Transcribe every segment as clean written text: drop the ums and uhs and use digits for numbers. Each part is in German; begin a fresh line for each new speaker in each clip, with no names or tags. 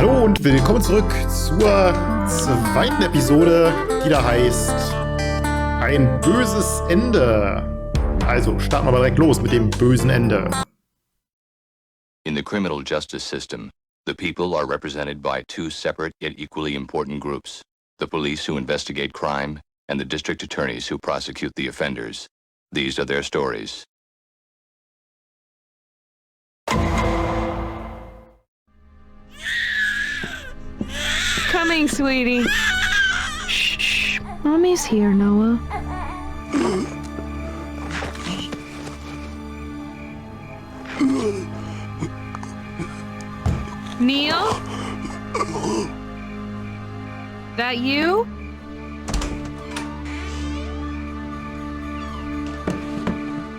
Hallo und willkommen zurück zur zweiten Episode, die da heißt Ein böses Ende. Also starten wir mal direkt los mit dem bösen Ende.
In the criminal justice system, the people are represented by two separate yet equally important groups: the police who investigate crime and the district attorneys who prosecute the offenders. These are their stories.
Coming, sweetie. Shh. Mommy's here, Noah. Neil? That you?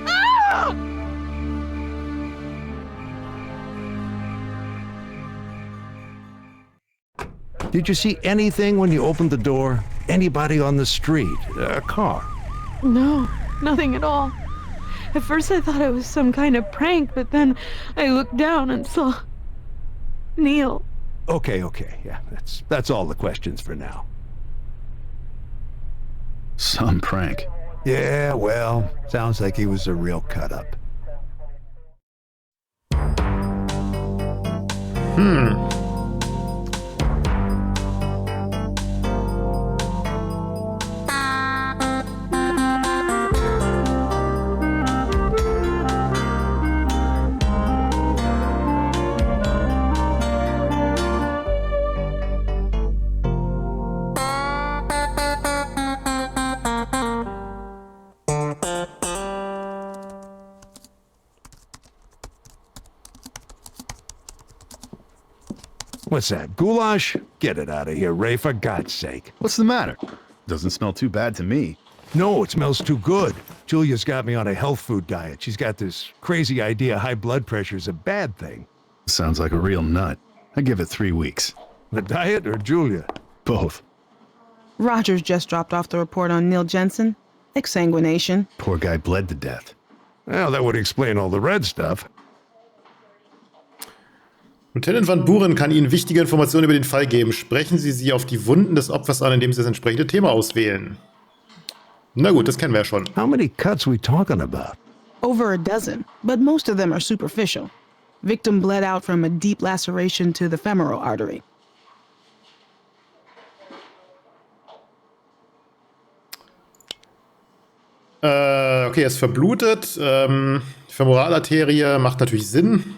Ah!
Did you see anything when you opened the door? Anybody on the street? A car?
No, nothing at all. At first I thought it was some kind of prank, but then I looked down and saw Neil.
Okay. Yeah, that's all the questions for now.
Some prank.
Yeah, well, sounds like he was a real cut-up. What's that, goulash? Get it out of here, Ray, for God's sake.
What's the matter? Doesn't smell too bad to me.
No, it smells too good. Julia's got me on a health food diet. She's got this crazy idea high blood pressure is a bad thing.
Sounds like a real nut. I give it 3 weeks.
The diet or Julia?
Both.
Rogers just dropped off the report on Neil Jensen. Exsanguination.
Poor guy bled to death.
Well, that would explain all the red stuff.
Lieutenant Van Buren kann Ihnen wichtige Informationen über den Fall geben. Sprechen Sie sie auf die Wunden des Opfers an, indem Sie das entsprechende Thema auswählen. Na gut, das kennen wir ja schon.
How many cuts we talking about?
Over a dozen, but most of them are superficial. Victim bled out from a deep laceration to the femoral artery.
Okay, er ist verblutet. Femoralarterie macht natürlich Sinn.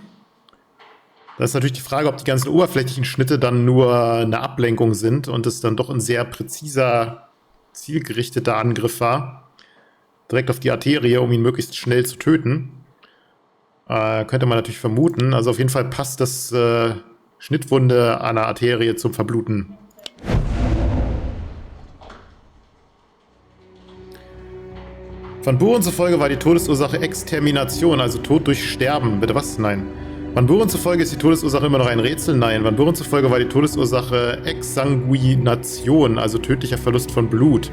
Das ist natürlich die Frage, ob die ganzen oberflächlichen Schnitte dann nur eine Ablenkung sind und es dann doch ein sehr präziser, zielgerichteter Angriff war. Direkt auf die Arterie, um ihn möglichst schnell zu töten. Könnte man natürlich vermuten. Also auf jeden Fall passt das Schnittwunde an der Arterie zum Verbluten. Van Buren zufolge war die Todesursache Extermination, also Tod durch Sterben. Bitte was? Nein. Van Buren zufolge ist die Todesursache immer noch ein Rätsel? Nein. Van Buren zufolge war die Todesursache Exsanguination, also tödlicher Verlust von Blut.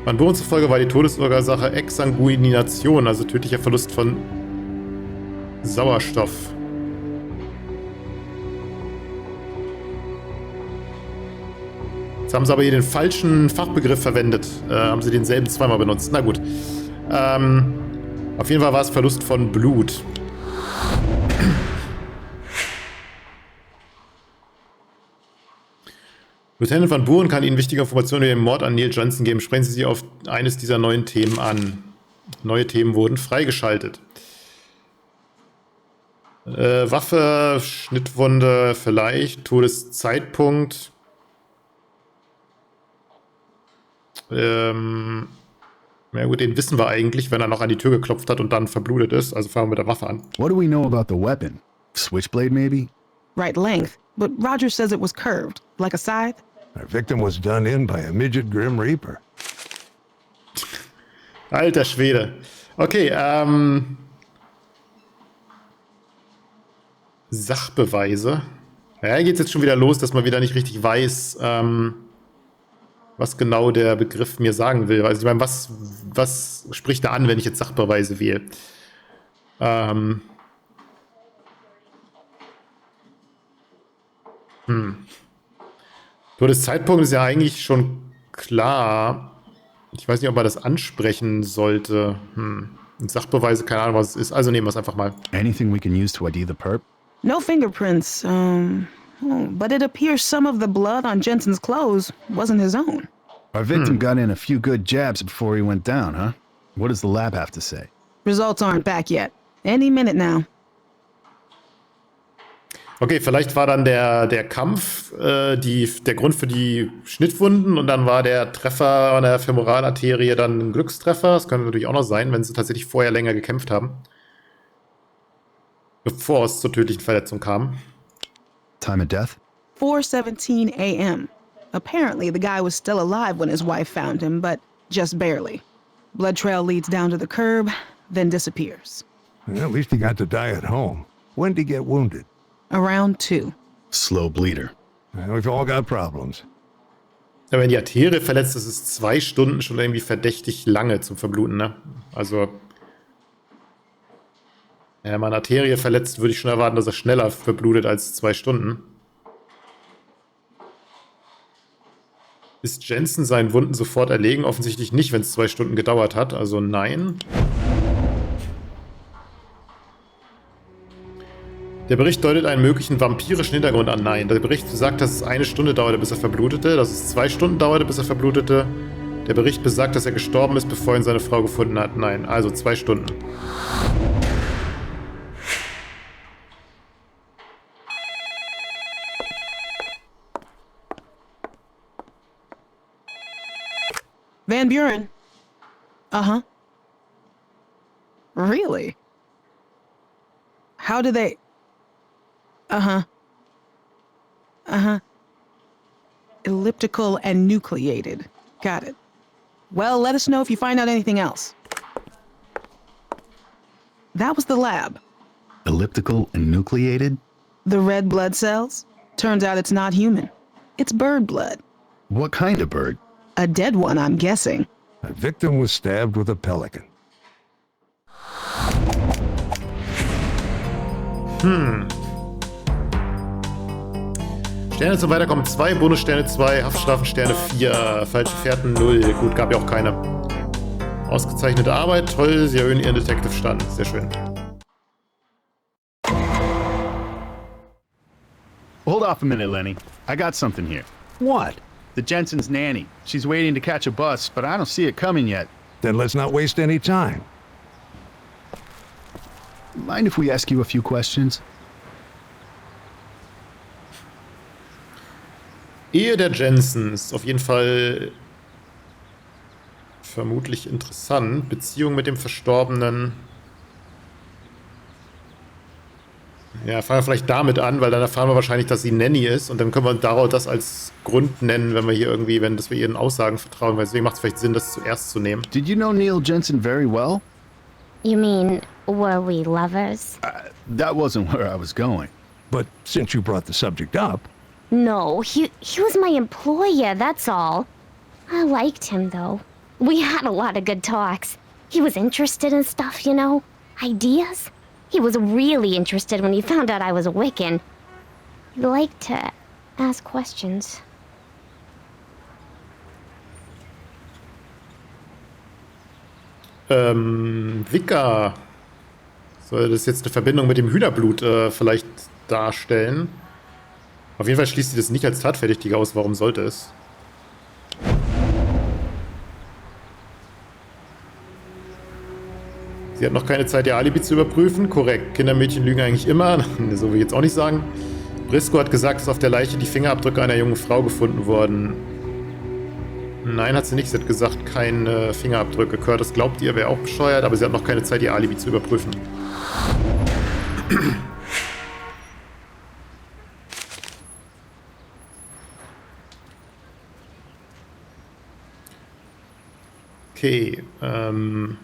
Van Buren zufolge war die Todesursache Exsanguination, also tödlicher Verlust von Sauerstoff. Jetzt haben sie aber hier den falschen Fachbegriff verwendet. Haben sie denselben zweimal benutzt. Na gut. Auf jeden Fall war es Verlust von Blut. Lieutenant Van Buren kann Ihnen wichtige Informationen über den Mord an Neil Jensen geben. Sprechen Sie sich auf eines dieser neuen Themen an. Neue Themen wurden freigeschaltet. Waffe, Schnittwunde, vielleicht, Todeszeitpunkt. Ja gut, den wissen wir eigentlich, wenn er noch an die Tür geklopft hat und dann verblutet ist. Also fangen wir mit der Waffe an.
What do we know about the weapon? Switchblade, maybe?
Right length, but Rogers says it was curved, like a scythe.
Our victim was done in by a midget Grim Reaper.
Alter Schwede. Okay, Sachbeweise. Ja, hier geht es jetzt schon wieder los, dass man wieder nicht richtig weiß, was genau der Begriff mir sagen will. Also ich meine, was spricht da an, wenn ich jetzt Sachbeweise wähle? Todeszeitpunkt ist ja eigentlich schon klar. Ich weiß nicht, ob man das ansprechen sollte. Sachbeweise, keine Ahnung, was es ist. Also nehmen wir es einfach mal.
Anything we can use to ID the perp?
No fingerprints, but it appears some of the blood on Jensen's clothes wasn't his own.
Our victim got in a few good jabs before he went down, huh? What does the lab have to say?
Results aren't back yet. Any minute now.
Okay, vielleicht war dann der Kampf der Grund für die Schnittwunden und dann war der Treffer an der Femoralarterie dann ein Glückstreffer. Das könnte natürlich auch noch sein, wenn sie tatsächlich vorher länger gekämpft haben. Bevor es zur tödlichen Verletzung kam.
Time of death?
4:17 a.m. Apparently, the guy was still alive when his wife found him, but just barely. Blood trail leads down to the curb, then disappears.
Well, at least he got to die at home. When did he get wounded?
Around 2.
Slow bleeder.
We've all got problems.
Ja, wenn die Arterie verletzt ist, ist 2 Stunden schon irgendwie verdächtig lange zum Verbluten, ne? Also, wenn man eine Arterie verletzt, würde ich schon erwarten, dass er schneller verblutet als 2 Stunden. Ist Jensen seinen Wunden sofort erlegen? Offensichtlich nicht, wenn es 2 Stunden gedauert hat. Also nein. Der Bericht deutet einen möglichen vampirischen Hintergrund an. Nein. Der Bericht sagt, dass es 1 Stunde dauerte, bis er verblutete. Dass es 2 Stunden dauerte, bis er verblutete. Der Bericht besagt, dass er gestorben ist, bevor ihn seine Frau gefunden hat. Nein. Also 2 Stunden.
Van Buren. Uh-huh. Really? How do they... Uh-huh. Uh-huh. Elliptical and nucleated. Got it. Well, let us know if you find out anything else. That was the lab.
Elliptical and nucleated?
The red blood cells? Turns out it's not human. It's bird blood.
What kind of bird?
A dead one, I'm guessing.
The victim was stabbed with a pelican.
Sterne zum Weiterkommen 2, Bonussterne 2, Haftstrafen-Sterne 4, falsche Fährten 0. Gut, gab ja auch keine. Ausgezeichnete Arbeit, toll, Sie erhöhen Ihren Detective-Stand. Sehr schön.
Hold off a minute, Lenny. I got something here.
What?
The Jensen's nanny. She's waiting to catch a bus, but I don't see it coming yet.
Then let's not waste any time.
Mind if we ask you a few questions?
Ehe der Jensens, auf jeden Fall vermutlich interessant. Beziehung mit dem Verstorbenen. Ja, fangen wir vielleicht damit an, weil dann erfahren wir wahrscheinlich, dass sie Nanny ist und dann können wir daraus das als Grund nennen, wenn wir hier irgendwie, dass wir ihren Aussagen vertrauen, weil deswegen macht es vielleicht Sinn, das zuerst zu nehmen.
Did you know Neil Jensen very well?
You mean, were we lovers?
That wasn't where I was going.
But since you brought the subject up...
No, he was my employer, that's all. I liked him, though. We had a lot of good talks. He was interested in stuff, you know? Ideas? He was really interested when he found out I was a Wiccan. He liked to ask questions.
Wicca. Soll das jetzt eine Verbindung mit dem Hühnerblut vielleicht darstellen? Auf jeden Fall schließt sie das nicht als Tatverdächtige aus. Warum sollte es? Sie hat noch keine Zeit, ihr Alibi zu überprüfen. Korrekt. Kindermädchen lügen eigentlich immer. So will ich jetzt auch nicht sagen. Briscoe hat gesagt, dass auf der Leiche die Fingerabdrücke einer jungen Frau gefunden wurden. Nein, hat sie nicht. Sie hat gesagt, keine Fingerabdrücke. Curtis glaubt ihr, wäre auch bescheuert, aber sie hat noch keine Zeit, ihr Alibi zu überprüfen. Okay, nehmen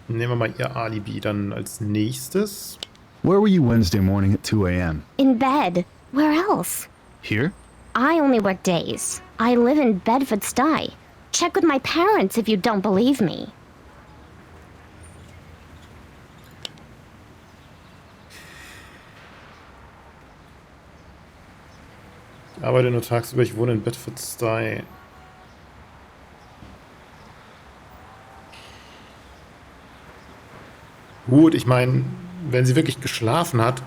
wir mal ihr Alibi dann als nächstes.
Where were you Wednesday morning at 2 a.m.?
In bed. Where else?
Here?
I only work days. I live in Bedford-Stuyvesant. Check with my parents if you don't believe me.
Arbeite nur tagsüber, ich wohne in Bedford-Stuyvesant. Gut, ich meine, wenn sie wirklich geschlafen hat,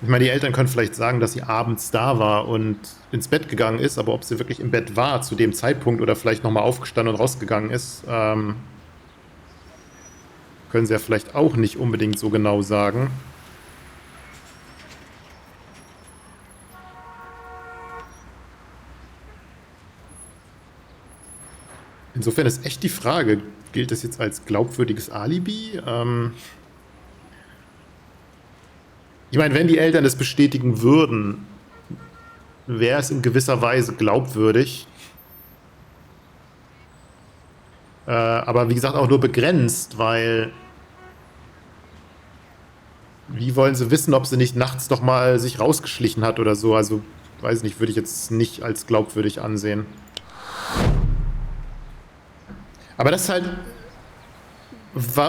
ich meine, die Eltern können vielleicht sagen, dass sie abends da war und ins Bett gegangen ist, aber ob sie wirklich im Bett war zu dem Zeitpunkt oder vielleicht nochmal aufgestanden und rausgegangen ist, können sie ja vielleicht auch nicht unbedingt so genau sagen. Insofern ist echt die Frage, gilt das jetzt als glaubwürdiges Alibi? Ich meine, wenn die Eltern das bestätigen würden, wäre es in gewisser Weise glaubwürdig. Aber wie gesagt auch nur begrenzt, weil wie wollen sie wissen, ob sie nicht nachts doch mal sich rausgeschlichen hat oder so? Also, weiß nicht, würde ich jetzt nicht als glaubwürdig ansehen. Aber das ist halt,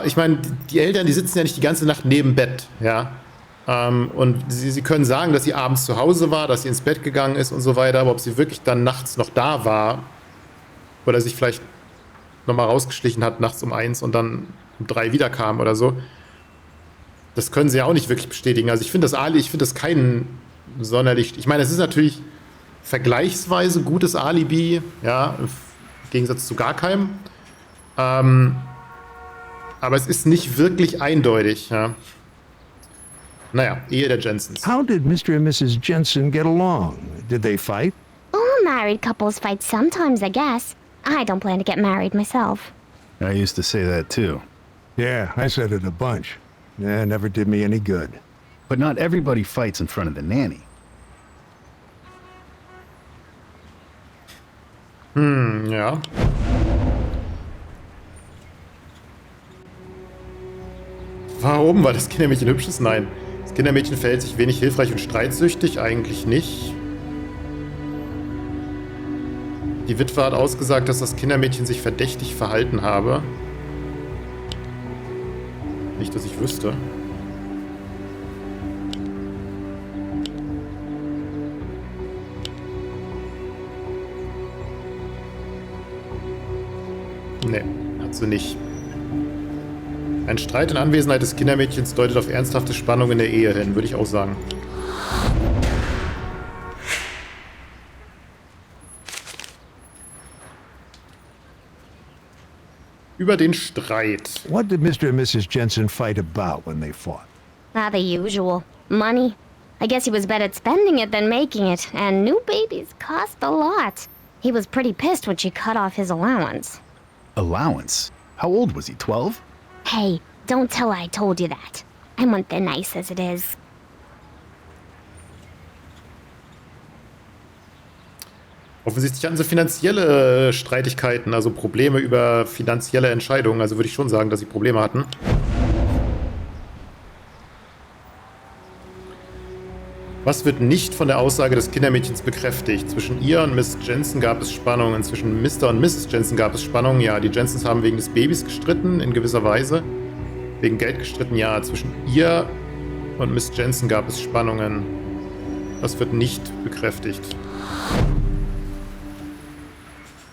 ich meine, die Eltern, die sitzen ja nicht die ganze Nacht neben Bett, ja. Und sie können sagen, dass sie abends zu Hause war, dass sie ins Bett gegangen ist und so weiter, aber ob sie wirklich dann nachts noch da war oder sich vielleicht nochmal rausgeschlichen hat nachts um 1 und dann um 3 wiederkam oder so, das können sie ja auch nicht wirklich bestätigen. Also ich finde das kein sonderlich, ich meine, es ist natürlich vergleichsweise gutes Alibi, ja, im Gegensatz zu gar keinem. Aber es ist nicht wirklich eindeutig, ja. Naja, Ehe der Jensens.
How did Mr. and Mrs. Jensen get along? Did they fight?
All married couples fight sometimes, I guess. I don't plan to get married myself.
I used to say that too.
Yeah, I said it a bunch. Yeah, never did me any good.
But not everybody fights in front of the nanny.
Ja. Warum? Weil das Kindermädchen hübsch ist? Nein. Das Kindermädchen verhält sich wenig hilfreich und streitsüchtig? Eigentlich nicht. Die Witwe hat ausgesagt, dass das Kindermädchen sich verdächtig verhalten habe. Nicht, dass ich wüsste. Nee, hat sie nicht. Ein Streit in Anwesenheit des Kindermädchens deutet auf ernsthafte Spannung in der Ehe hin, würde ich auch sagen. Über den Streit.
What did Mr. and Mrs. Jensen fight about when they fought?
The usual. Money. I guess he was better at spending it than making it, and new babies cost a lot. He was pretty pissed when she cut off his allowance.
Allowance? How old was he, 12?
Hey, don't tell her I told you that. I want their nice as it is.
Offensichtlich hatten sie finanzielle Streitigkeiten, also Probleme über finanzielle Entscheidungen. Also würde ich schon sagen, dass sie Probleme hatten. Was wird nicht von der Aussage des Kindermädchens bekräftigt? Zwischen ihr und Miss Jensen gab es Spannungen. Zwischen Mr. und Mrs. Jensen gab es Spannungen. Ja, die Jensens haben wegen des Babys gestritten, in gewisser Weise. Wegen Geld gestritten, ja. Zwischen ihr und Miss Jensen gab es Spannungen. Das wird nicht bekräftigt.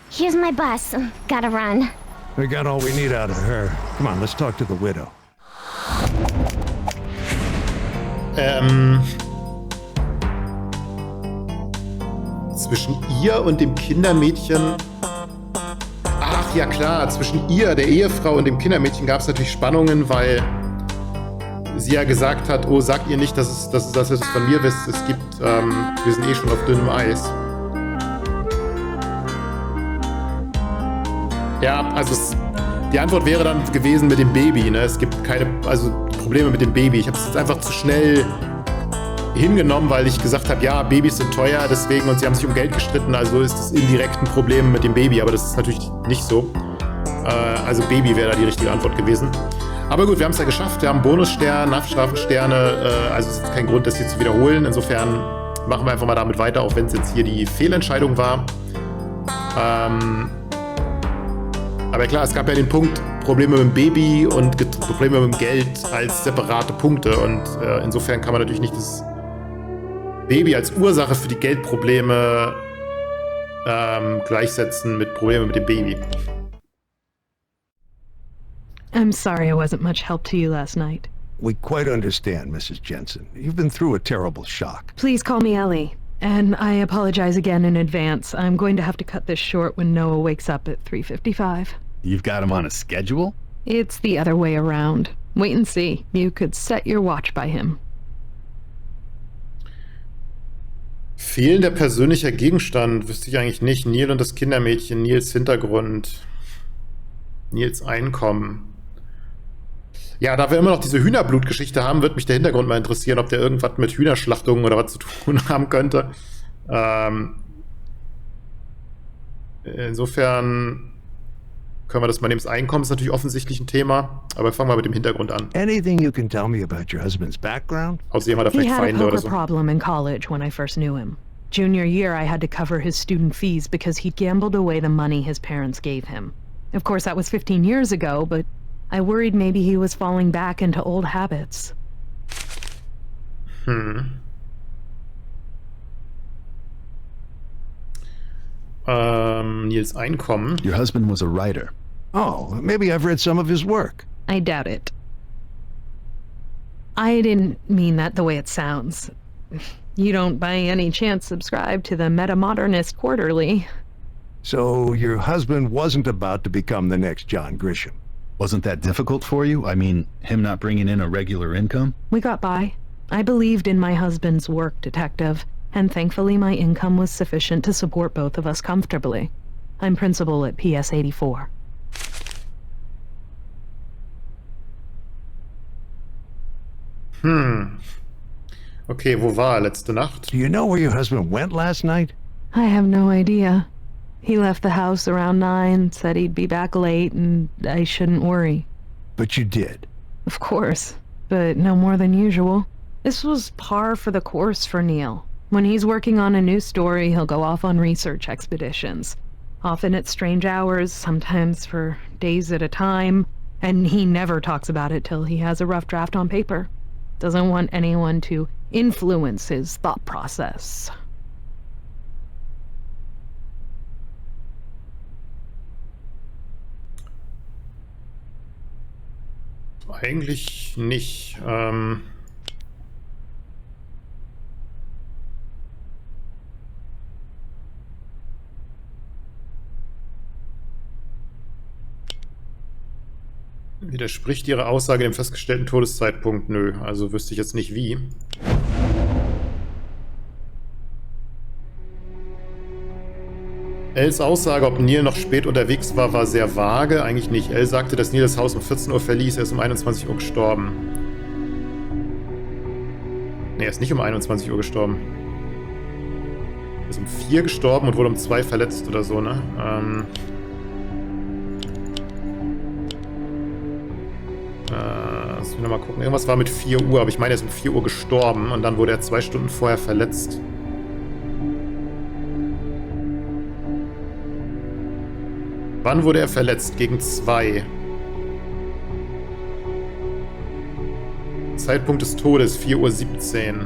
Here's my bus. Gotta run.
We got all we need out of her. Come on, let's talk to the widow.
Zwischen ihr und dem Kindermädchen... Ach ja klar, zwischen ihr, der Ehefrau, und dem Kindermädchen gab es natürlich Spannungen, weil sie ja gesagt hat, oh, sagt ihr nicht, dass ihr das von mir wisst. Es gibt, wir sind eh schon auf dünnem Eis. Ja, also die Antwort wäre dann gewesen mit dem Baby, ne? Es gibt keine Probleme mit dem Baby. Ich habe es jetzt einfach zu schnell hingenommen, weil ich gesagt habe, ja, Babys sind teuer, deswegen, und sie haben sich um Geld gestritten, also ist es indirekt ein Problem mit dem Baby, aber das ist natürlich nicht so. Also Baby wäre da die richtige Antwort gewesen. Aber gut, wir haben es ja geschafft, wir haben Bonusstern, Haftstrafensterne, also es ist kein Grund, das hier zu wiederholen. Insofern machen wir einfach mal damit weiter, auch wenn es jetzt hier die Fehlentscheidung war. Aber klar, es gab ja den Punkt, Probleme mit dem Baby und Probleme mit dem Geld als separate Punkte. Und insofern kann man natürlich nicht das Baby als Ursache für die Geldprobleme gleichsetzen mit Problemen mit dem Baby.
I'm sorry I wasn't much help to you last night.
We quite understand, Mrs. Jensen. You've been through a terrible shock.
Please call me Ellie. And I apologize again in advance. I'm going to have to cut this short when Noah wakes up at 3:55.
You've got him on a schedule?
It's the other way around. Wait and see. You could set your watch by him.
Fehlender persönlicher Gegenstand wüsste ich eigentlich nicht. Neil und das Kindermädchen, Nils Hintergrund, Nils Einkommen. Ja, da wir immer noch diese Hühnerblutgeschichte haben, wird mich der Hintergrund mal interessieren, ob der irgendwas mit Hühnerschlachtungen oder was zu tun haben könnte. Insofern können wir das mal nehmen. Das Einkommen ist natürlich offensichtlich ein Thema, aber fangen wir mit dem Hintergrund an.
Anything you can tell me about your husband's background?
Außerdem hat er
He
vielleicht
had a
Feinde oder
poker
so.
problem in college when I first knew him. Junior year, I had to cover his student fees because he'd gambled away the money his parents gave him. Of course, that was 15 years ago, but I worried maybe he was falling back into old habits.
Nils Einkommen.
Your husband was a writer.
Oh, maybe I've read some of his work.
I doubt it. I didn't mean that the way it sounds. You don't by any chance subscribe to the Metamodernist Quarterly.
So your husband wasn't about to become the next John Grisham.
Wasn't that difficult for you? I mean, him not bringing in a regular income?
We got by. I believed in my husband's work, Detective, and thankfully my income was sufficient to support both of us comfortably. I'm principal at PS 84.
Okay, wo war er letzte Nacht?
Do you know where your husband went last night?
I have no idea. He left the house around 9, said he'd be back late, and I shouldn't worry.
But you did.
Of course, but no more than usual. This was par for the course for Neil. When he's working on a new story, he'll go off on research expeditions. Often at strange hours, sometimes for days at a time, and he never talks about it till he has a rough draft on paper. Doesn't want anyone to influence his thought process.
Eigentlich nicht. Widerspricht Ihre Aussage dem festgestellten Todeszeitpunkt? Nö, also wüsste ich jetzt nicht wie. Els Aussage, ob Neil noch spät unterwegs war, war sehr vage. Eigentlich nicht. Elle sagte, dass Neil das Haus um 14 Uhr verließ. Er ist um 21 Uhr gestorben. Ne, er ist nicht um 21 Uhr gestorben. Er ist um 4 gestorben und wurde um 2 verletzt oder so, ne? Lass mich nochmal gucken. Irgendwas war mit 4 Uhr, aber ich meine, er ist um 4 Uhr gestorben und dann wurde er 2 Stunden vorher verletzt. Wann wurde er verletzt? Gegen 2. Zeitpunkt des Todes, 4:17 Uhr.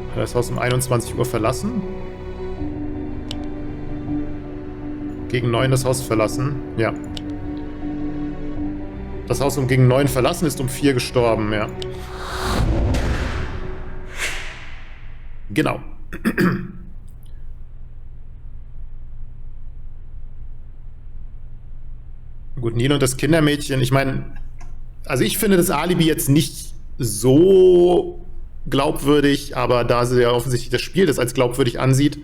Hat er das Haus um 21 Uhr verlassen? Gegen 9 das Haus verlassen? Ja. Das Haus gegen 9 verlassen, ist um 4 gestorben, ja. Genau. Gut, Nino und das Kindermädchen, ich meine, also ich finde das Alibi jetzt nicht so glaubwürdig, aber da sie ja offensichtlich das Spiel das als glaubwürdig ansieht,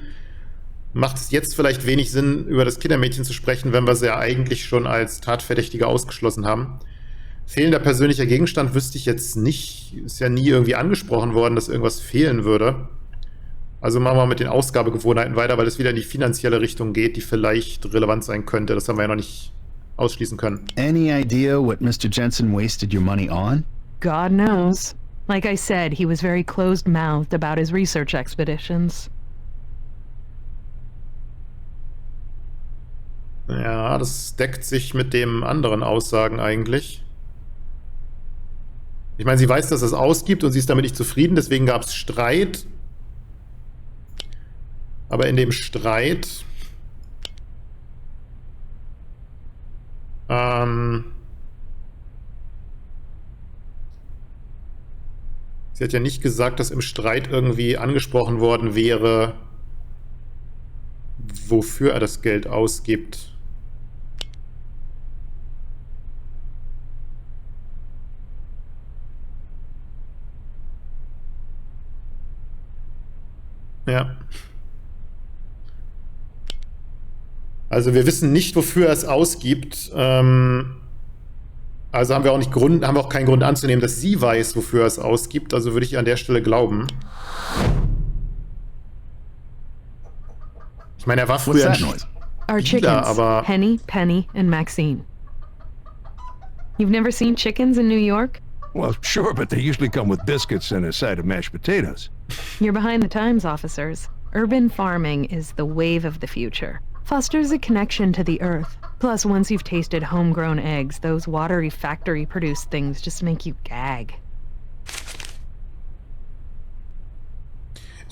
macht es jetzt vielleicht wenig Sinn, über das Kindermädchen zu sprechen, wenn wir sie ja eigentlich schon als Tatverdächtige ausgeschlossen haben. Fehlender persönlicher Gegenstand wüsste ich jetzt nicht, ist ja nie irgendwie angesprochen worden, dass irgendwas fehlen würde. Also machen wir mit den Ausgabegewohnheiten weiter, weil es wieder in die finanzielle Richtung geht, die vielleicht relevant sein könnte. Das haben wir ja noch nicht ausschließen können.
Any idea what Mr. Jensen wasted your money on?
God knows. Like I said, he was very closed-mouthed about his research expeditions.
Ja, das deckt sich mit den anderen Aussagen eigentlich. Ich meine, sie weiß, dass es ausgibt und sie ist damit nicht zufrieden, deswegen gab es Streit. Aber in dem Streit sie hat ja nicht gesagt, dass im Streit irgendwie angesprochen worden wäre, wofür er das Geld ausgibt. Ja. Also wir wissen nicht, wofür er es ausgibt. Also haben wir auch keinen Grund anzunehmen, dass sie weiß, wofür er es ausgibt. Also würde ich an der Stelle glauben. Ich meine, er war früher ein
Our
Spieler,
chickens,
aber
Penny, Penny, and Maxine. You've never seen chickens in New York?
Well, sure, but they usually come with biscuits and a side of mashed potatoes.
You're behind the times, officers. Urban farming is the wave of the future. Fosters a connection to the earth. Plus, once you've tasted homegrown eggs, those watery factory-produced things just make you gag.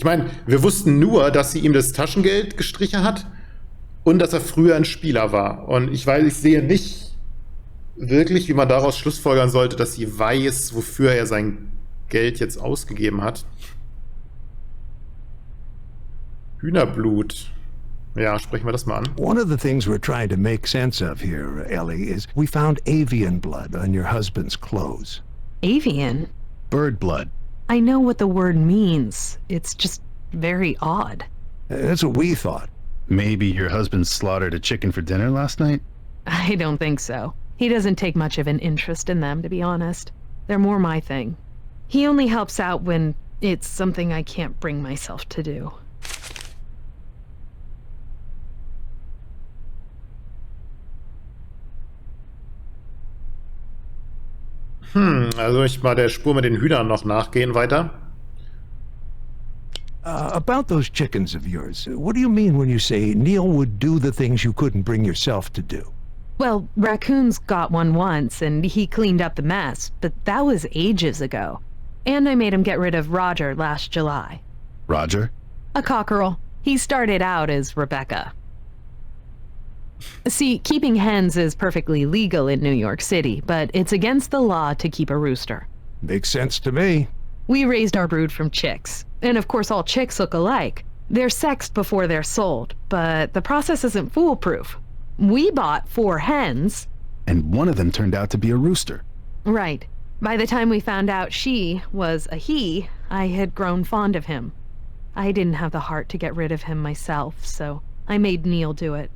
ich meine, wir wussten nur, dass sie ihm das Taschengeld gestrichen hat und dass er früher ein Spieler war. Und ich sehe nicht wirklich, wie man daraus schlussfolgern sollte, dass sie weiß, wofür er sein Geld jetzt ausgegeben hat. Hühnerblut. Ja, sprechen wir das mal an.
One of the things we're trying to make sense of here, Ellie, is we found avian blood on your husband's clothes.
Avian?
Bird blood.
I know what the word means. It's just very odd.
That's what we thought.
Maybe your husband slaughtered a chicken for dinner last night?
I don't think so. He doesn't take much of an interest in them, to be honest. They're more my thing. He only helps out when it's something I can't bring myself to do.
Also ich mal der Spur mit den Hühnern noch nachgehen weiter.
About those chickens of yours, what do you mean when you say Neil would do the things you couldn't bring yourself to do?
Well, Raccoon's got one once, and he cleaned up the mess, but that was ages ago. And I made him get rid of Roger last July.
Roger?
A cockerel. He started out as Rebecca. See, keeping hens is perfectly legal in New York City, but it's against the law to keep a rooster.
Makes sense to me.
We raised our brood from chicks, and of course all chicks look alike. They're sexed before they're sold, but the process isn't foolproof. We bought 4 hens.
And one of them turned out to be a rooster.
Right. By the time we found out she was a he, I had grown fond of him. I didn't have the heart to get rid of him myself, so I made Neil do it.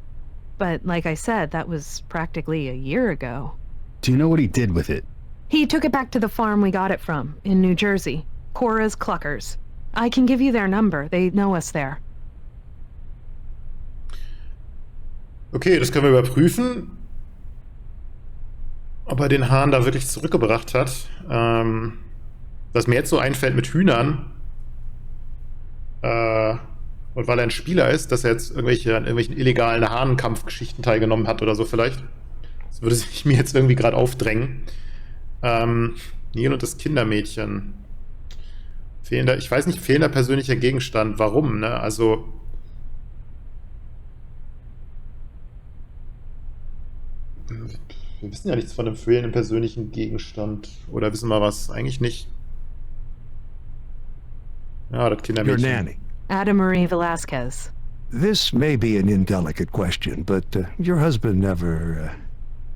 But like I said, that was practically a year ago.
Do you know what he did with it?
He took it back to the farm we got it from, in New Jersey. Cora's Cluckers. I can give you their number. They know us there.
Okay, das können wir überprüfen. Ob er den Hahn da wirklich zurückgebracht hat. Was mir jetzt so einfällt mit Hühnern. Und weil er ein Spieler ist, dass er jetzt an irgendwelchen illegalen Hahnenkampfgeschichten teilgenommen hat oder so vielleicht. Das würde sich mir jetzt irgendwie gerade aufdrängen. Neil und das Kindermädchen. Ich weiß nicht, fehlender persönlicher Gegenstand. Warum, ne? Also... Wir wissen ja nichts von einem fehlenden persönlichen Gegenstand. Oder wissen wir was? Eigentlich nicht. Ja, das
Your
Kindermädchen.
nanny.
Ada Marie Velasquez.
This may be an indelicate question, but your husband never...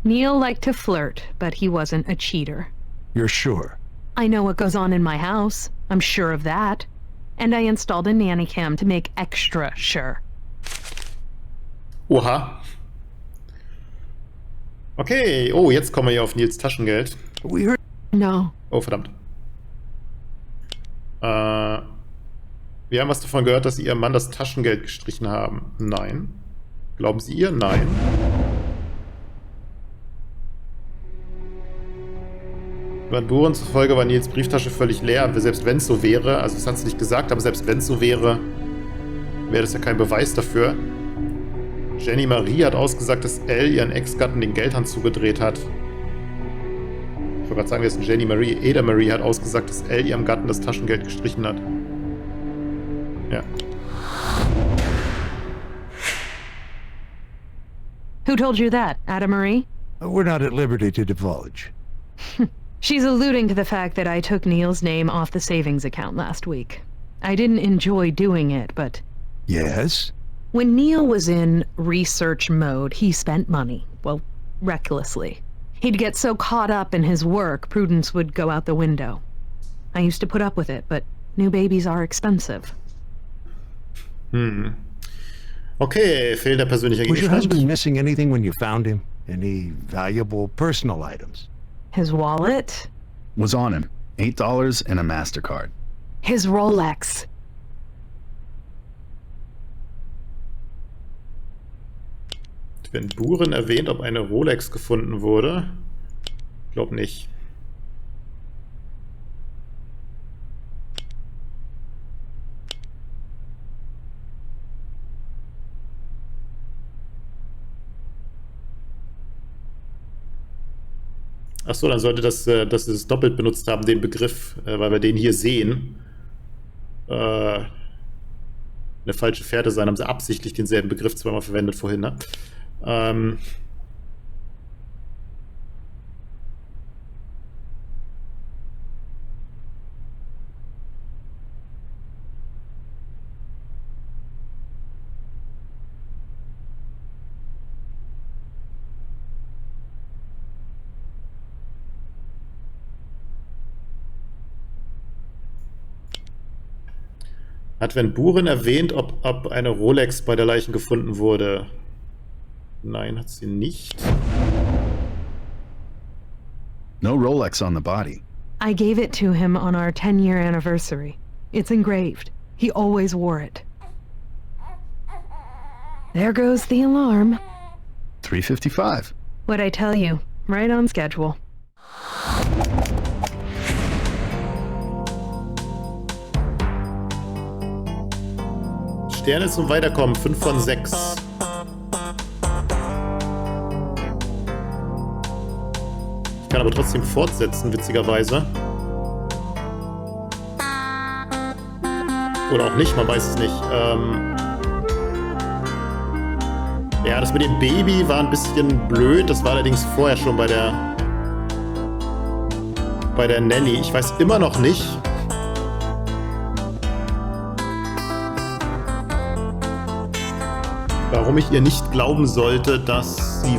Neil liked to flirt, but he wasn't a cheater.
You're sure?
I know what goes on in my house. I'm sure of that. And I installed a nanny cam to make extra sure.
Oha. Okay. Oh, jetzt kommen wir hier auf Nils Taschengeld.
We heard...
No.
Oh, verdammt. Wir haben was davon gehört, dass Sie Ihrem Mann das Taschengeld gestrichen haben. Nein. Glauben Sie ihr? Nein. Van Buren zufolge war Nils Brieftasche völlig leer. Selbst wenn es so wäre, also das hat sie nicht gesagt, aber selbst wenn es so wäre, wäre das ja kein Beweis dafür. Jenny Marie hat ausgesagt, dass Elle ihren Ex-Gatten den Geldhahn zugedreht hat. Ich wollte gerade sagen, wer ist Jenny Marie? Ada Marie hat ausgesagt, dass Elle ihrem Gatten das Taschengeld gestrichen hat. Ja.
Who told you that, Ada Marie?
We're not at liberty to divulge.
She's alluding to the fact that I took Neil's name off the savings account last week. I didn't enjoy doing it, but
Yes?
when Neil was in research mode, he spent money. Well, recklessly. He'd get so caught up in his work, prudence would go out the window. I used to put up with it, but new babies are expensive.
Okay, fehlender persönlicher
Was your husband
Gegenstand.
missing anything when you found him? Any valuable personal items?
His wallet?
Was on him. $8 and a MasterCard.
His Rolex.
Wenn Buren erwähnt, ob eine Rolex gefunden wurde? Ich glaube nicht. Achso, dann sollte das, dass sie es doppelt benutzt haben, den Begriff, weil wir den hier sehen, eine falsche Fährte sein. Haben sie absichtlich denselben Begriff zweimal verwendet vorhin, ne? Hat Van Buren erwähnt, ob eine Rolex bei der Leichen gefunden wurde? Nein, hat sie nicht.
No Rolex on the body.
I gave it to him on our 10-year anniversary. It's engraved. He always wore it. There goes the alarm.
3:55.
What'd I tell you? Right on schedule.
Sterne zum Weiterkommen, 5 von 6. Ich kann aber trotzdem fortsetzen, witzigerweise. Oder auch nicht, man weiß es nicht. Ja, das mit dem Baby war ein bisschen blöd. Das war allerdings vorher schon bei der Nanny. Ich weiß immer noch nicht, warum ich ihr nicht glauben sollte, dass sie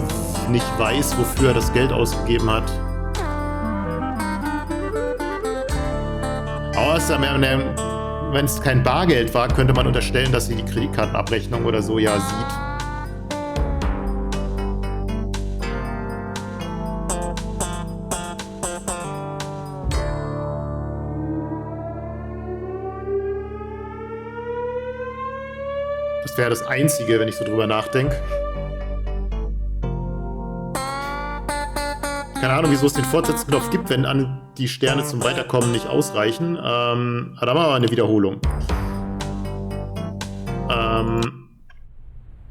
nicht weiß, wofür er das Geld ausgegeben hat. Außer, wenn es kein Bargeld war, könnte man unterstellen, dass sie die Kreditkartenabrechnung oder so ja sieht. Das wäre das Einzige, wenn ich so drüber nachdenke. Keine Ahnung, wieso es den Fortsetzknopf gibt, wenn die Sterne zum Weiterkommen nicht ausreichen. Da machen wir mal eine Wiederholung.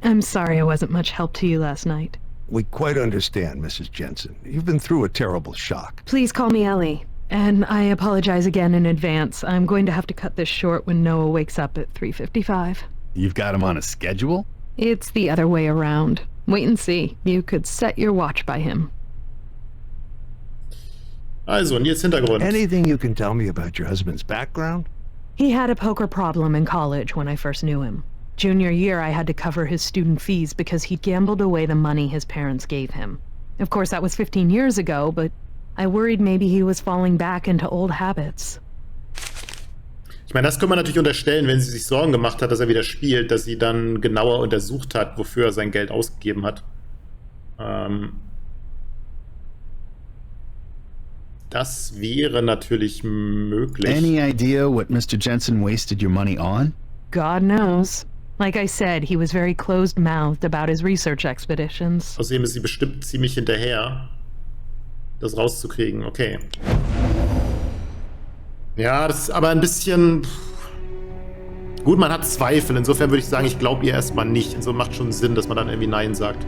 I'm sorry I wasn't much help to you last night.
We quite understand, Mrs. Jensen. You've been through a terrible shock.
Please call me Ellie. And I apologize again in advance. I'm going to have to cut this short when Noah wakes up at 3:55.
You've got him on a schedule?
It's the other way around. Wait and see. You could set your watch by him.
Also, Nils Hintergrund.
Anything you can tell me about your husband's background?
He had a poker problem in college when I first knew him. Junior year, I had to cover his student fees because he'd gambled away the money his parents gave him. Of course, that was 15 years ago, but I worried maybe he was falling back into old habits.
Ich meine, das kann man natürlich unterstellen, wenn sie sich Sorgen gemacht hat, dass er wieder spielt, dass sie dann genauer untersucht hat, wofür er sein Geld ausgegeben hat. Das wäre natürlich möglich.
Any idea what Mr. Jensen wasted your money on?
God knows. Like I said, he was very closed-mouthed about his research expeditions.
Außerdem ist sie bestimmt ziemlich hinterher, das rauszukriegen. Okay. Ja, das ist aber ein bisschen... Gut, man hat Zweifel. Insofern würde ich sagen, ich glaube ihr erstmal nicht. Insofern macht schon Sinn, dass man dann irgendwie Nein sagt.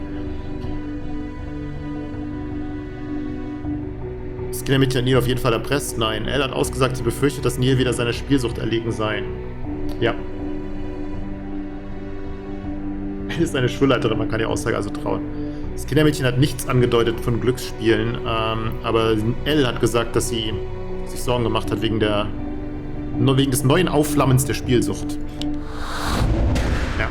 Das Kindermädchen hat Neil auf jeden Fall erpresst. Nein. Elle hat ausgesagt, sie befürchtet, dass Neil wieder seiner Spielsucht erlegen sei. Ja. Elle ist eine Schulleiterin, man kann die Aussage also trauen. Das Kindermädchen hat nichts angedeutet von Glücksspielen, aber Elle hat gesagt, dass sie sich Sorgen gemacht hat wegen des neuen Aufflammens der Spielsucht. Ja.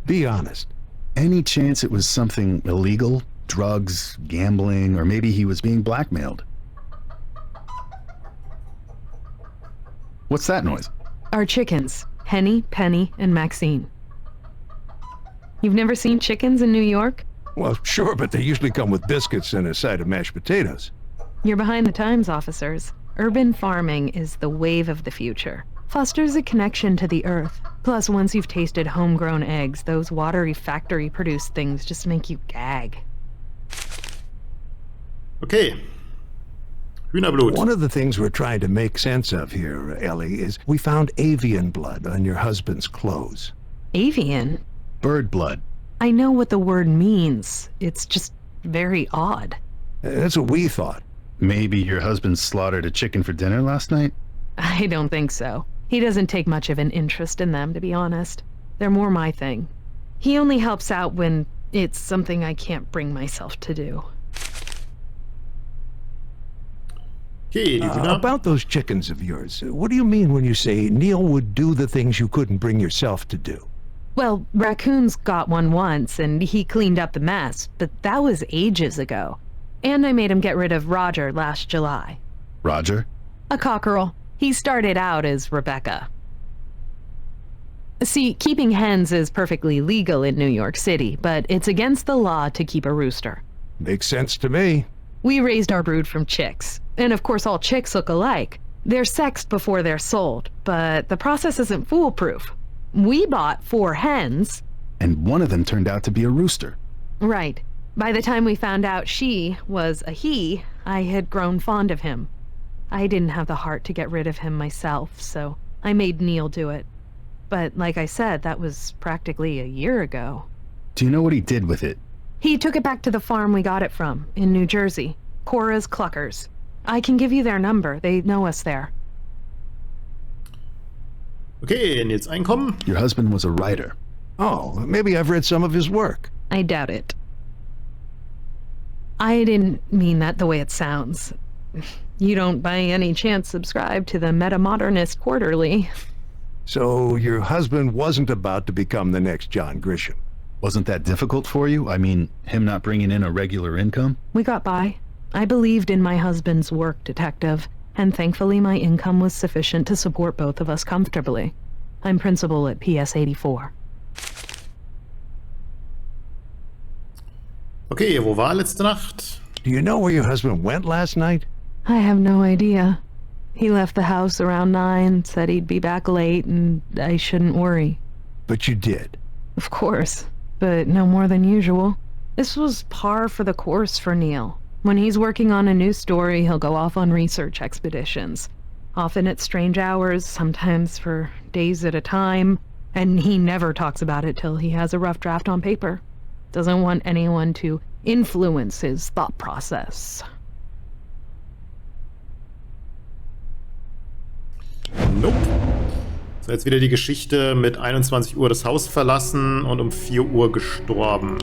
Be honest.
Any chance it was something illegal? Drugs, gambling, or maybe he was being blackmailed? What's that noise?
Our chickens, Henny, Penny, and Maxine. You've never seen chickens in New York?
Well, sure, but they usually come with biscuits and a side of mashed potatoes.
You're behind the times, officers. Urban farming is the wave of the future. Fosters a connection to the earth. Plus, once you've tasted homegrown eggs, those watery factory-produced things just make you gag.
Okay. Hühnerblut.
One of the things we're trying to make sense of here, Ellie, is we found avian blood on your husband's clothes.
Avian?
Bird blood.
I know what the word means. It's just very odd.
That's what we thought.
Maybe your husband slaughtered a chicken for dinner last night?
I don't think so. He doesn't take much of an interest in them, to be honest. They're more my thing. He only helps out when it's something I can't bring myself to do.
Okay, die Hühner.
About those chickens of yours, what do you mean when you say Neil would do the things you couldn't bring yourself to do?
Well, Raccoon's got one once, and he cleaned up the mess, but that was ages ago. And I made him get rid of Roger last July.
Roger?
A cockerel. He started out as Rebecca. See, keeping hens is perfectly legal in New York City, but it's against the law to keep a rooster.
Makes sense to me.
We raised our brood from chicks. And of course all chicks look alike. They're sexed before they're sold, but the process isn't foolproof. We bought 4 hens.
And one of them turned out to be a rooster.
Right. By the time we found out she was a he, I had grown fond of him. I didn't have the heart to get rid of him myself, so I made Neil do it. But like I said, that was practically a year ago.
Do you know what he did with it?
He took it back to the farm we got it from, in New Jersey. Cora's Cluckers. I can give you their number. They know us there.
Okay, Nils Einkommen.
Your husband was a writer.
Oh, maybe I've read some of his work.
I doubt it. I didn't mean that the way it sounds. You don't by any chance subscribe to the Metamodernist Quarterly.
So your husband wasn't about to become the next John Grisham.
Wasn't that difficult for you? I mean, him not bringing in a regular income?
We got by. I believed in my husband's work, Detective, and thankfully my income was sufficient to support both of us comfortably. I'm principal at PS 84.
Okay, wo war letzte Nacht?
Do you know where your husband went last night?
I have no idea. He left the house around 9, said he'd be back late, and I shouldn't worry.
But you did.
Of course, but no more than usual. This was par for the course for Neil. When he's working on a new story, he'll go off on research expeditions. Often at strange hours, sometimes for days at a time, and he never talks about it till he has a rough draft on paper. Doesn't want anyone to influence his thought process.
Nope. So, jetzt wieder die Geschichte mit 21 Uhr das Haus verlassen und um 4 Uhr gestorben.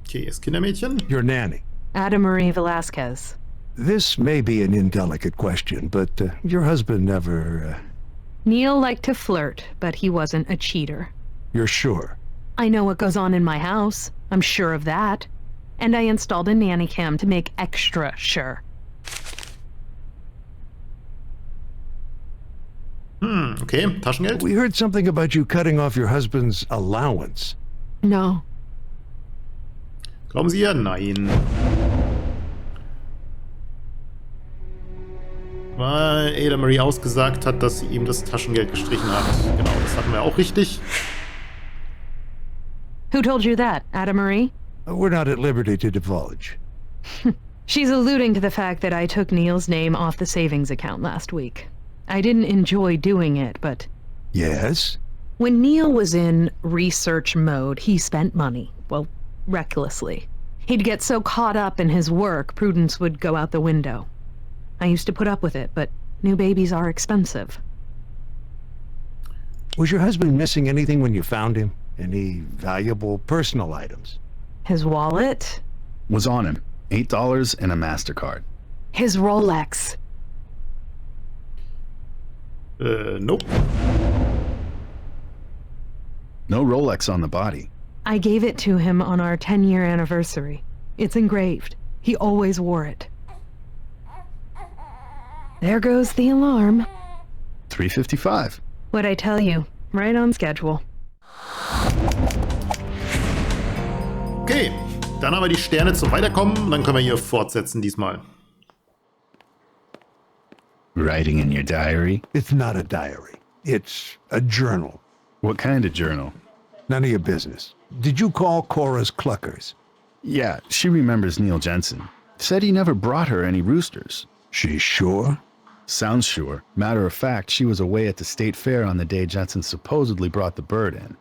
Okay, das Kindermädchen.
Your nanny.
Ada Marie Velasquez.
This may be an indelicate question, but your husband never...
Neil liked to flirt, but he wasn't a cheater.
You're sure?
I know what goes on in my house. I'm sure of that. And I installed a nanny cam to make extra sure.
Okay, Taschengeld.
We heard something about you cutting off your husband's allowance.
No.
Glauben Sie ja? Nein. Weil Ada Marie ausgesagt hat, dass sie ihm das Taschengeld gestrichen hat. Genau, das hatten wir auch richtig.
Who told you that, Ada Marie?
We're not at liberty to divulge.
She's alluding to the fact that I took Neil's name off the savings account last week. I didn't enjoy doing it, but
Yes?
when Neil was in research mode, he spent money. Well, recklessly. He'd get so caught up in his work, prudence would go out the window. I used to put up with it, but new babies are expensive.
Was your husband missing anything when you found him? Any valuable personal items?
His wallet?
Was on him. $8 and a MasterCard.
His Rolex.
Nope.
No Rolex on the body.
I gave it to him on our 10-year anniversary. It's engraved. He always wore it. There goes the alarm.
3:55.
What'd I tell you? Right on schedule.
Okay, dann haben wir die Sterne zum Weiterkommen. Dann können wir hier fortsetzen diesmal.
Writing in your diary?
It's not a diary. It's a journal.
What kind of journal?
None of your business. Did you call Cora's Cluckers?
Yeah, she remembers Neil Jensen. Said he never brought her any roosters.
She's sure?
Sounds sure. Matter of fact, she was away at the state fair on the day Jensen supposedly brought the bird in.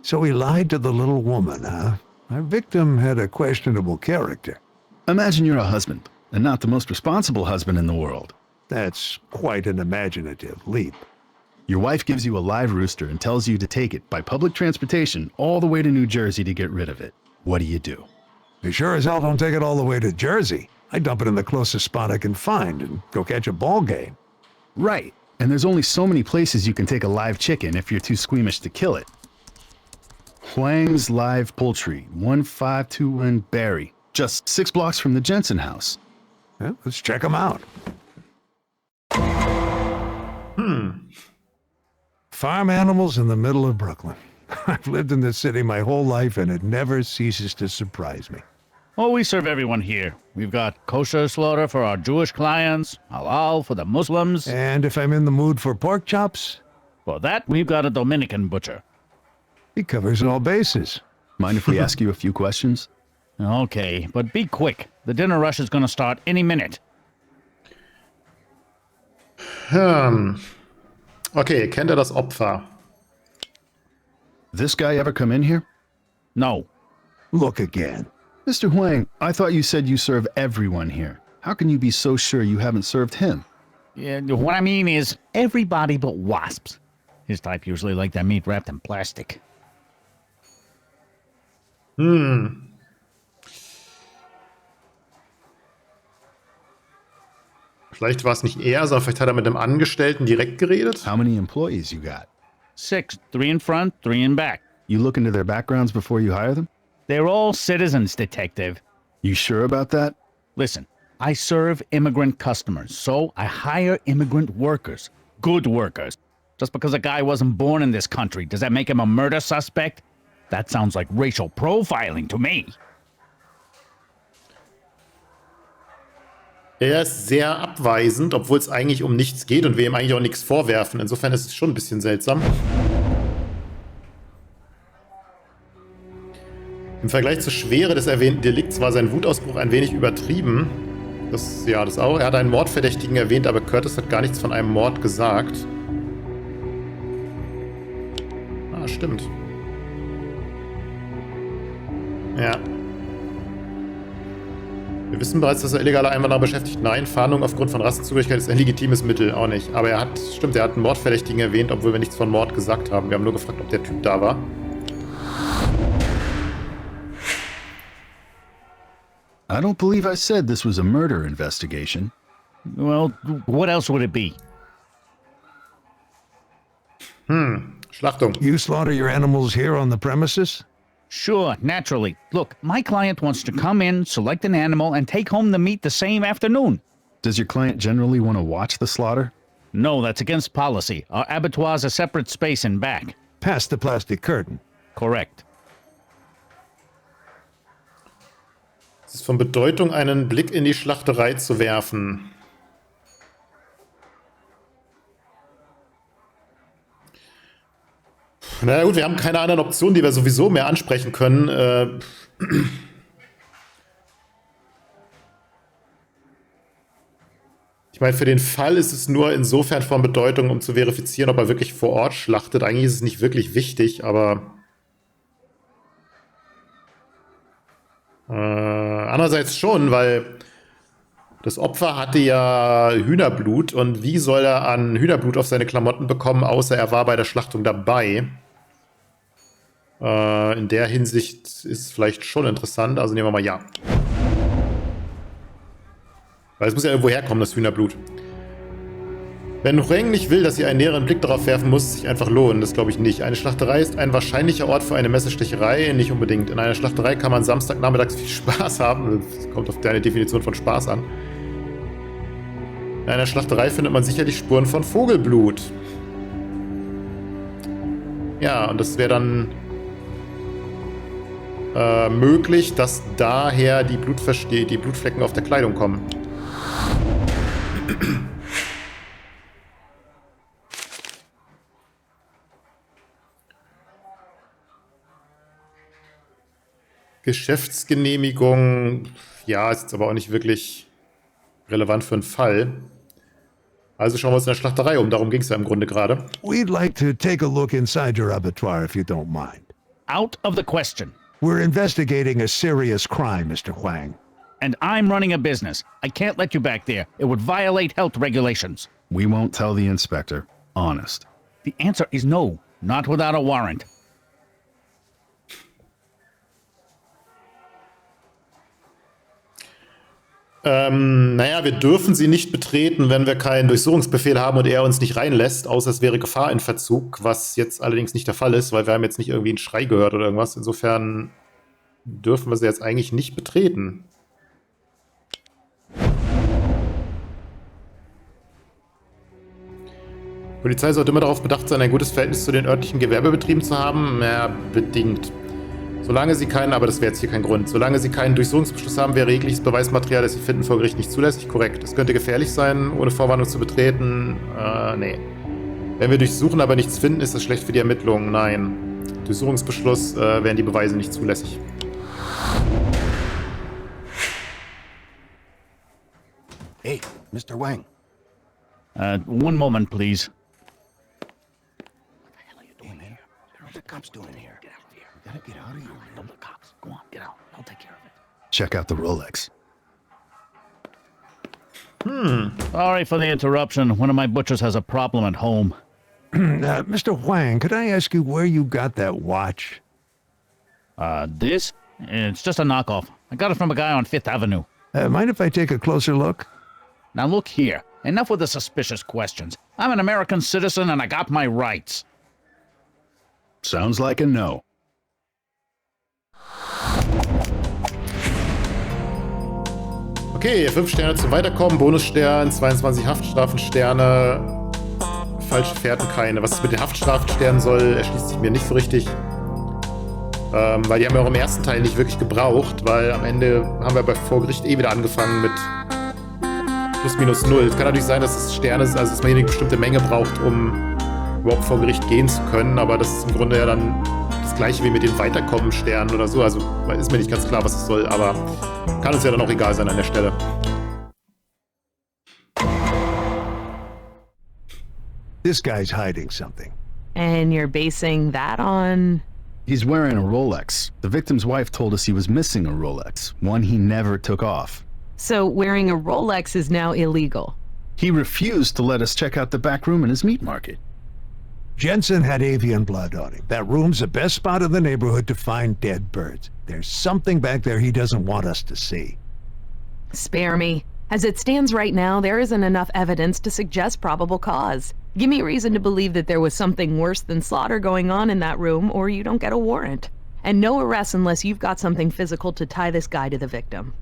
So he lied to the little woman, huh? Our victim had a questionable character.
Imagine you're a husband, and not the most responsible husband in the world.
That's quite an imaginative leap.
Your wife gives you a live rooster and tells you to take it by public transportation all the way to New Jersey to get rid of it. What do you do?
You sure as hell don't take it all the way to Jersey. I dump it in the closest spot I can find and go catch a ball game.
Right. And there's only so many places you can take a live chicken if you're too squeamish to kill it. Huang's Live Poultry, 1521 Barry, just 6 blocks from the Jensen house.
Well, let's check them out. Farm animals in the middle of Brooklyn. I've lived in this city my whole life and it never ceases to surprise me.
Oh, we serve everyone here. We've got kosher slaughter for our Jewish clients, halal for the Muslims.
And if I'm in the mood for pork chops,
For that, we've got a Dominican butcher.
he covers all bases.
Mind if we ask you a few questions?
Okay, but be quick. The dinner rush is gonna start any minute.
Okay, kennt das Opfer?
This guy ever come in here?
No.
Look again.
Mr. Huang, I thought you said you serve everyone here. How can you be so sure you haven't served him?
Yeah, what I mean is, everybody but Wasps. His type usually like their meat wrapped in plastic.
Vielleicht war es nicht er, sondern vielleicht hat er mit einem Angestellten direkt geredet.
How many employees you got?
6, 3 in front, 3 in back.
You look into their backgrounds before you hire them?
They're all citizens, detective.
You sure about that?
Listen, I serve immigrant customers, so I hire immigrant workers. Good workers. Just because a guy wasn't born in this country, does that make him a murder suspect? That sounds like racial profiling to me.
Er ist sehr abweisend, obwohl es eigentlich um nichts geht und wir ihm eigentlich auch nichts vorwerfen. Insofern ist es schon ein bisschen seltsam. Im Vergleich zur Schwere des erwähnten Delikts war sein Wutausbruch ein wenig übertrieben. Das auch. Er hat einen Mordverdächtigen erwähnt, aber Curtis hat gar nichts von einem Mord gesagt. Ah, stimmt. Ja. Wir wissen bereits, dass er illegale Einwanderer beschäftigt. Nein, Fahndung aufgrund von Rassenzugehörigkeit ist ein legitimes Mittel. Auch nicht. Aber er hat einen Mordverdächtigen erwähnt, obwohl wir nichts von Mord gesagt haben. Wir haben nur gefragt, ob der Typ da war.
I don't believe I said this was a murder investigation.
Well, what else would it be?
Schlachtung.
You slaughter your animals here on the premises?
Sure, naturally. Look, my client wants to come in, select an animal, and take home the meat the same afternoon.
Does your client generally want to watch the slaughter?
No, that's against policy. Our abattoir is a separate space in back.
Past the plastic curtain.
Correct.
Es ist von Bedeutung, einen Blick in die Schlachterei zu werfen. Na gut, wir haben keine anderen Optionen, die wir sowieso mehr ansprechen können. Ich meine, für den Fall ist es nur insofern von Bedeutung, um zu verifizieren, ob er wirklich vor Ort schlachtet. Eigentlich ist es nicht wirklich wichtig, aber andererseits schon, weil das Opfer hatte ja Hühnerblut und wie soll er an Hühnerblut auf seine Klamotten bekommen, außer er war bei der Schlachtung dabei? In der Hinsicht ist es vielleicht schon interessant, also nehmen wir mal ja. Weil es muss ja irgendwo herkommen, das Hühnerblut. Wenn Huang nicht will, dass ihr einen näheren Blick darauf werfen, muss es sich einfach lohnen. Das glaube ich nicht. Eine Schlachterei ist ein wahrscheinlicher Ort für eine Messerstecherei. Nicht unbedingt. In einer Schlachterei kann man Samstagnachmittags viel Spaß haben. Das kommt auf deine Definition von Spaß an. In einer Schlachterei findet man sicherlich Spuren von Vogelblut. Ja, und das wäre dann möglich, dass daher die Blutflecken auf der Kleidung kommen. Geschäftsgenehmigung, ja, ist jetzt aber auch nicht wirklich relevant für einen Fall. Also schauen wir uns in der Schlachterei um, darum ging es ja im Grunde gerade.
We'd like to take a look inside your abattoir if you don't mind.
Out of the question.
We're investigating a serious crime, Mr. Huang.
And I'm running a business. I can't let you back there. It would violate health regulations.
We won't tell the inspector. Honest.
The answer is no, not without a warrant.
Naja, wir dürfen sie nicht betreten, wenn wir keinen Durchsuchungsbefehl haben und er uns nicht reinlässt, außer es wäre Gefahr in Verzug, was jetzt allerdings nicht der Fall ist, weil wir haben jetzt nicht irgendwie einen Schrei gehört oder irgendwas. Insofern dürfen wir sie jetzt eigentlich nicht betreten. Die Polizei sollte immer darauf bedacht sein, ein gutes Verhältnis zu den örtlichen Gewerbebetrieben zu haben. Ja, bedingt. Solange sie keinen, aber das wäre jetzt hier kein Grund, solange sie keinen Durchsuchungsbeschluss haben, wäre jegliches Beweismaterial, das sie finden, vor Gericht nicht zulässig. Korrekt. Es könnte gefährlich sein, ohne Vorwarnung zu betreten. Nee. Wenn wir durchsuchen, aber nichts finden, ist das schlecht für die Ermittlungen. Nein. Durchsuchungsbeschluss wären die Beweise nicht zulässig.
Hey, Mr. Wang.
One moment, please.
What the hell are you doing here? What are the cops doing here? Get out of here. You gotta get out of here.
Don't the cops. Go on, get out. I'll take care of it.
Check out the Rolex.
Sorry for the interruption. One of my butchers has a problem at home.
Mr. Huang, could I ask you where you got that watch?
This? It's just a knockoff. I got it from a guy on Fifth Avenue.
Mind if I take a closer look?
Now look here. Enough with the suspicious questions. I'm an American citizen and I got my rights.
Sounds like a no.
Okay, 5 Sterne zum Weiterkommen, Bonusstern, 22 Haftstrafensterne, falsche Fährten keine. Was es mit den Haftstrafensternen soll, erschließt sich mir nicht so richtig. Weil die haben wir auch im ersten Teil nicht wirklich gebraucht, weil am Ende haben wir vor Gericht wieder angefangen mit plus minus 0. Es kann natürlich sein, dass es Sterne ist, also dass man hier eine bestimmte Menge braucht, um überhaupt vor Gericht gehen zu können, aber das ist im Grunde ja dann das gleiche wie mit den Weiterkommen-Sternen oder so, also ist mir nicht ganz klar, was es soll, aber kann uns ja dann auch egal sein an der Stelle.
This guy's hiding something.
And you're basing that on...
He's wearing a Rolex. The victim's wife told us he was missing a Rolex, one he never took off.
So wearing a Rolex is now illegal.
He refused to let us check out the back room in his meat market.
Jensen had avian blood on him. That room's the best spot in the neighborhood to find dead birds. There's something back there he doesn't want us to see.
Spare me. As it stands right now, there isn't enough evidence to suggest probable cause. Give me reason to believe that there was something worse than slaughter going on in that room, or you don't get a warrant. And no arrests unless you've got something physical to tie this guy to the victim.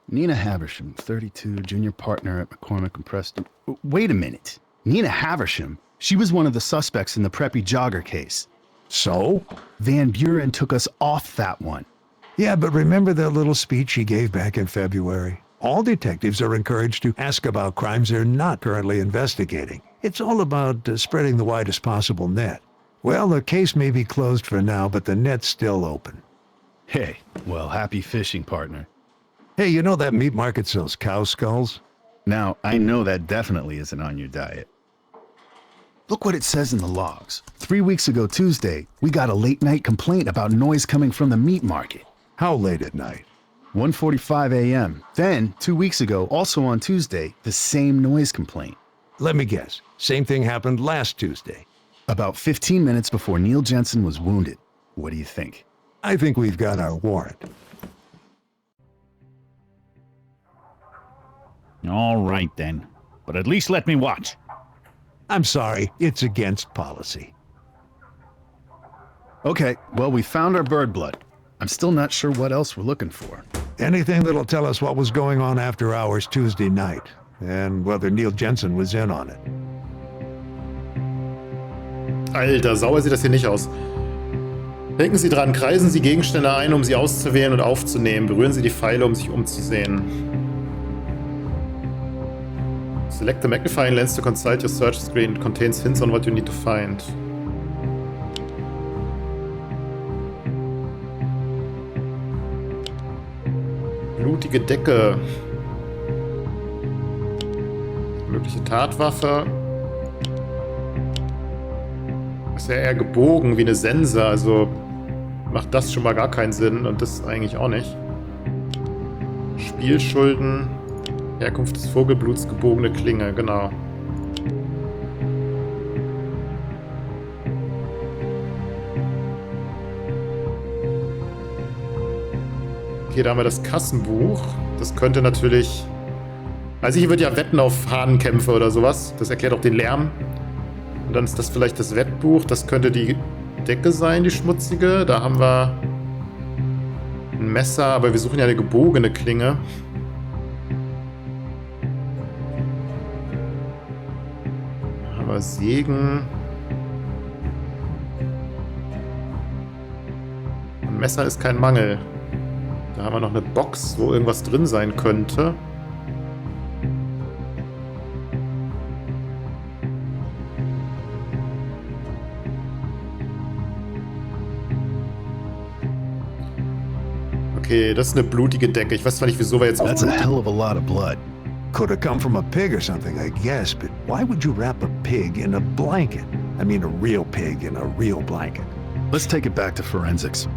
Nina Haversham, 32, junior partner at McCormick and Preston. Wait a minute. Nina Haversham? She was one of the suspects in the preppy jogger case.
So?
Van Buren took us off that one.
Yeah, but remember that little speech he gave back in February? All detectives are encouraged to ask about crimes they're not currently investigating. It's all about spreading the widest possible net. Well, the case may be closed for now, but the net's still open.
Hey, well, happy fishing, partner.
Hey, you know that meat market sells cow skulls?
Now, I know that definitely isn't on your diet. Look what it says in the logs. 3 weeks ago Tuesday, we got a late-night complaint about noise coming from the meat market.
How late at night?
1:45 a.m. Then, 2 weeks ago, also on Tuesday, the same noise complaint.
Let me guess. Same thing happened last Tuesday.
About 15 minutes before Neil Jensen was wounded. What do you think?
I think we've got our warrant.
All right, then. But at least let me watch.
I'm sorry, it's against policy.
Okay, well, we found our bird blood. I'm still not sure what else we're looking for.
Anything that'll tell us what was going on after hours Tuesday night, and whether Neil Jensen was in on it.
Alter, sauber sieht das hier nicht aus. Denken Sie dran, kreisen Sie Gegenstände ein, um sie auszuwählen und aufzunehmen. Berühren Sie die Pfeile, um sich umzusehen. Select the magnifying lens to consult your search screen. It contains hints on what you need to find. Blutige Decke. Mögliche Tatwaffe. Ist ja eher gebogen wie eine Sense, also macht das schon mal gar keinen Sinn und das eigentlich auch nicht. Spielschulden. Herkunft des Vogelbluts, gebogene Klinge, genau. Okay, da haben wir das Kassenbuch. Das könnte natürlich... Also ich würde ja wetten auf Hahnenkämpfe oder sowas. Das erklärt auch den Lärm. Und dann ist das vielleicht das Wettbuch. Das könnte die Decke sein, die schmutzige. Da haben wir ein Messer, aber wir suchen ja eine gebogene Klinge. Sägen. Ein Messer ist kein Mangel. Da haben wir noch eine Box, wo irgendwas drin sein könnte. Okay, das ist eine blutige Decke. Ich weiß zwar nicht, wieso wir jetzt auf...
That's a hell of a lot of blood.
Could have come from a pig or something, I guess, but why would you wrap a pig in a blanket? I mean, a real pig in a real blanket.
Let's take it back to forensics.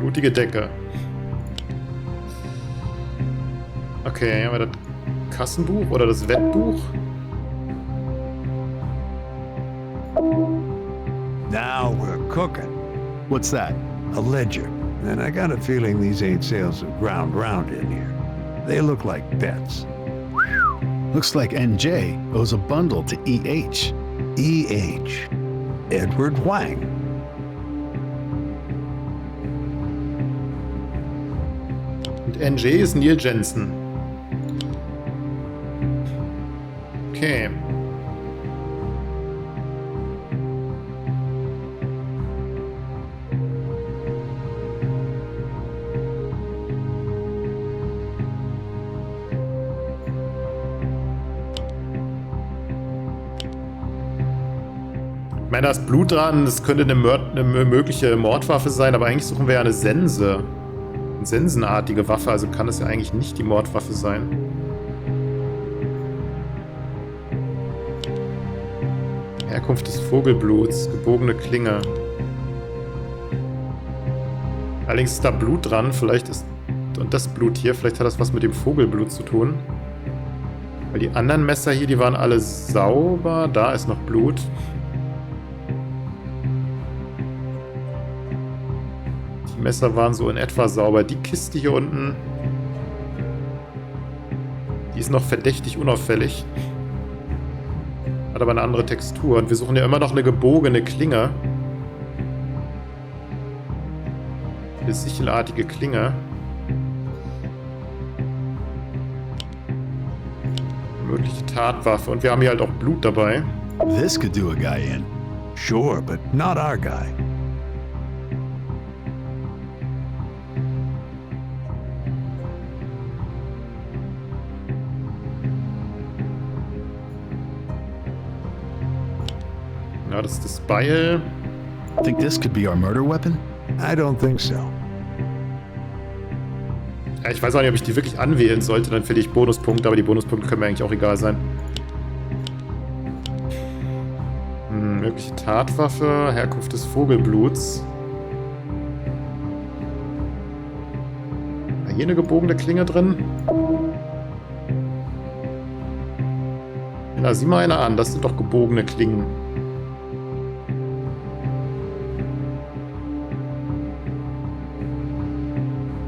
Blutige Decke. Okay, haben wir das Kassenbuch oder das Wettbuch?
Now we're cooking.
What's that?
A ledger. And I got a feeling these ain't sales of ground round in here. They look like bets.
Looks like NJ owes a bundle to EH.
EH. Edward Wang.
Und NJ ist Neil Jensen. Okay. Ich meine, da ist Blut dran, das könnte eine mögliche Mordwaffe sein, aber eigentlich suchen wir ja eine Sense. Eine sensenartige Waffe, also kann es ja eigentlich nicht die Mordwaffe sein. Herkunft des Vogelbluts, gebogene Klinge. Allerdings ist da Blut dran, vielleicht ist... Und das Blut hier, vielleicht hat das was mit dem Vogelblut zu tun. Weil die anderen Messer hier, die waren alle sauber. Da ist noch Blut. Die Messer waren so in etwa sauber. Die Kiste hier unten, die ist noch verdächtig unauffällig. Hat aber eine andere Textur. Und wir suchen ja immer noch eine gebogene Klinge. Eine sichelartige Klinge. Mögliche Tatwaffe. Und wir haben hier halt auch Blut dabei.
This could do a guy in.
Sure, but not our guy.
Ja, das ist das Beil.
Think this could be our murder weapon?
I don't think so.
Ja, ich weiß auch nicht, ob ich die wirklich anwählen sollte, dann finde ich Bonuspunkte, aber die Bonuspunkte können mir eigentlich auch egal sein. Mögliche Tatwaffe, Herkunft des Vogelbluts. War hier eine gebogene Klinge drin? Na, sieh mal eine an, das sind doch gebogene Klingen.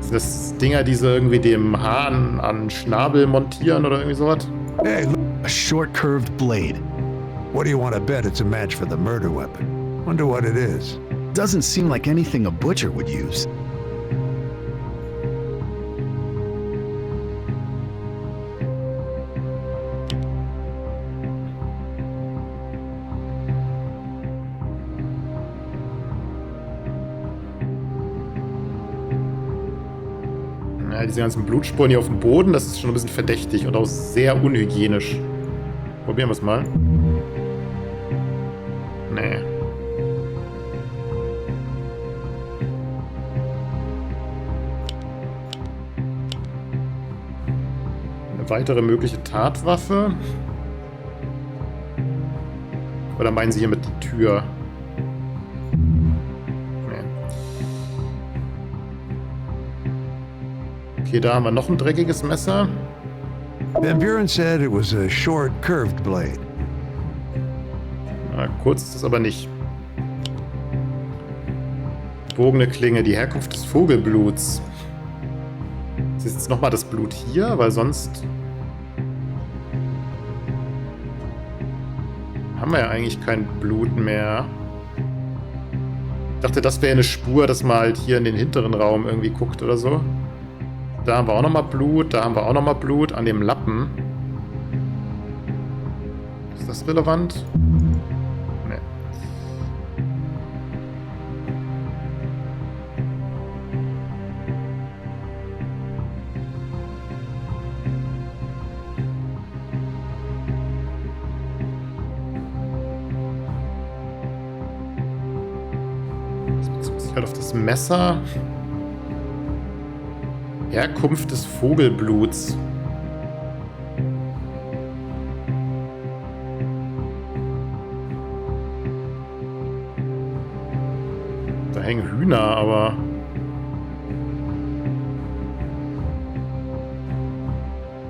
Sind das Dinger, die sie irgendwie dem Hahn an Schnabel montieren oder irgendwie sowas?
Hey, look,
A short curved blade.
what do you want to bet it's a match for the murder weapon? Wonder what it is.
Doesn't seem like anything a butcher would use.
Ja, diese ganzen Blutspuren hier auf dem Boden, das ist schon ein bisschen verdächtig und auch sehr unhygienisch. Probieren wir es mal. Nee. Eine weitere mögliche Tatwaffe. Oder meinen Sie hiermit die Tür? Nee. Okay, da haben wir noch ein dreckiges Messer.
Van Buren said it was a short, curved blade.
Na, kurz ist es aber nicht. Bogene Klinge, die Herkunft des Vogelbluts. Ist jetzt nochmal das Blut hier, weil sonst haben wir ja eigentlich kein Blut mehr. Ich dachte, das wäre eine Spur, dass man halt hier in den hinteren Raum irgendwie guckt oder so. Da haben wir auch nochmal Blut, da haben wir auch nochmal Blut an dem Lappen. Ist das relevant? Nee. Jetzt bezieht sich halt auf das Messer. Herkunft des Vogelbluts. Da hängen Hühner, aber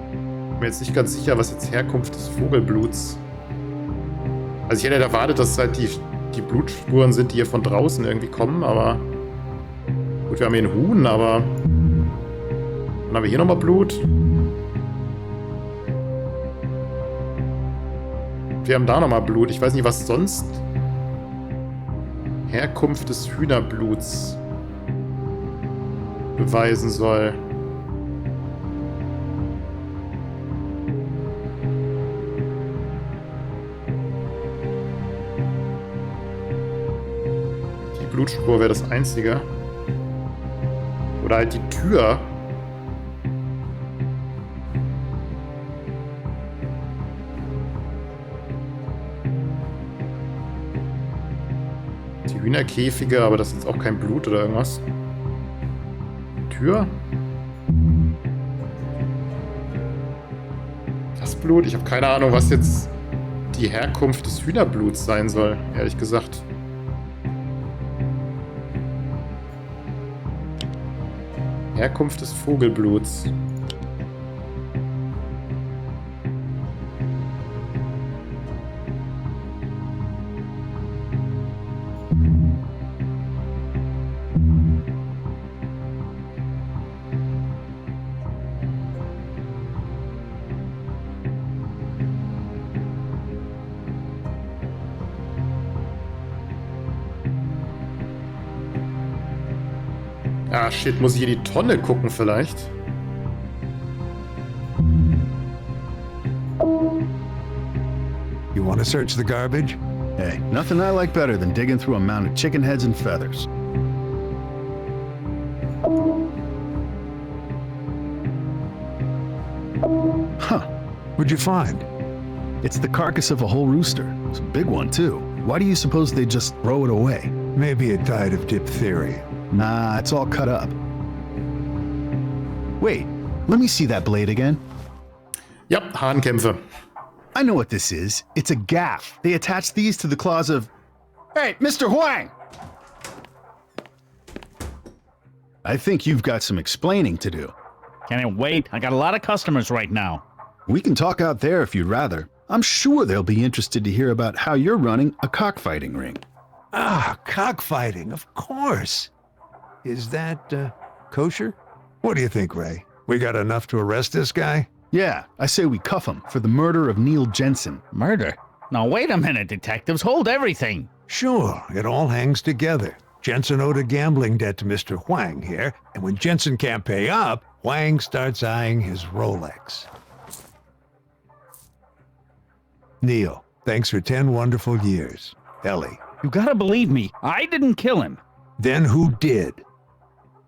ich bin mir jetzt nicht ganz sicher, was jetzt Herkunft des Vogelbluts. Also ich hätte erwartet, dass es halt die Blutspuren sind, die hier von draußen irgendwie kommen, aber gut, wir haben hier einen Huhn, aber dann haben wir hier nochmal Blut. Wir haben da nochmal Blut. Ich weiß nicht, was sonst Herkunft des Hühnerbluts beweisen soll. Die Blutspur wäre das Einzige. Oder halt die Tür. Hühnerkäfige, aber das ist jetzt auch kein Blut oder irgendwas. Tür? Das Blut? Ich habe keine Ahnung, was jetzt die Herkunft des Hühnerbluts sein soll, ehrlich gesagt. Herkunft des Vogelbluts. Ah, shit, muss ich hier die Tonne gucken vielleicht?
You want to search the garbage?
Hey, nothing I like better than digging through a mound of chicken heads and feathers. Huh.
What'd you find?
It's the carcass of a whole rooster. It's a big one, too. Why do you suppose they just throw it away?
Maybe it died of diphtheria.
Nah, it's all cut up. Wait, let me see that blade again.
Ja, Hahnkämpfe.
I know what this is. It's a gaff. They attach these to the claws of... Hey, Mr. Huang! I think you've got some explaining to do.
Can it wait? I got a lot of customers right now.
We can talk out there if you'd rather. I'm sure they'll be interested to hear about how you're running a cockfighting ring.
Ah, cockfighting, of course. Is that, kosher? What do you think, Ray? We got enough to arrest this guy?
Yeah, I say we cuff him for the murder of Neil Jensen.
Murder? Now wait a minute, detectives. Hold everything.
Sure, it all hangs together. Jensen owed a gambling debt to Mr. Huang here, and when Jensen can't pay up, Huang starts eyeing his Rolex. Neil, thanks for 10 wonderful years. Ellie,
You gotta believe me. I didn't kill him.
then who did?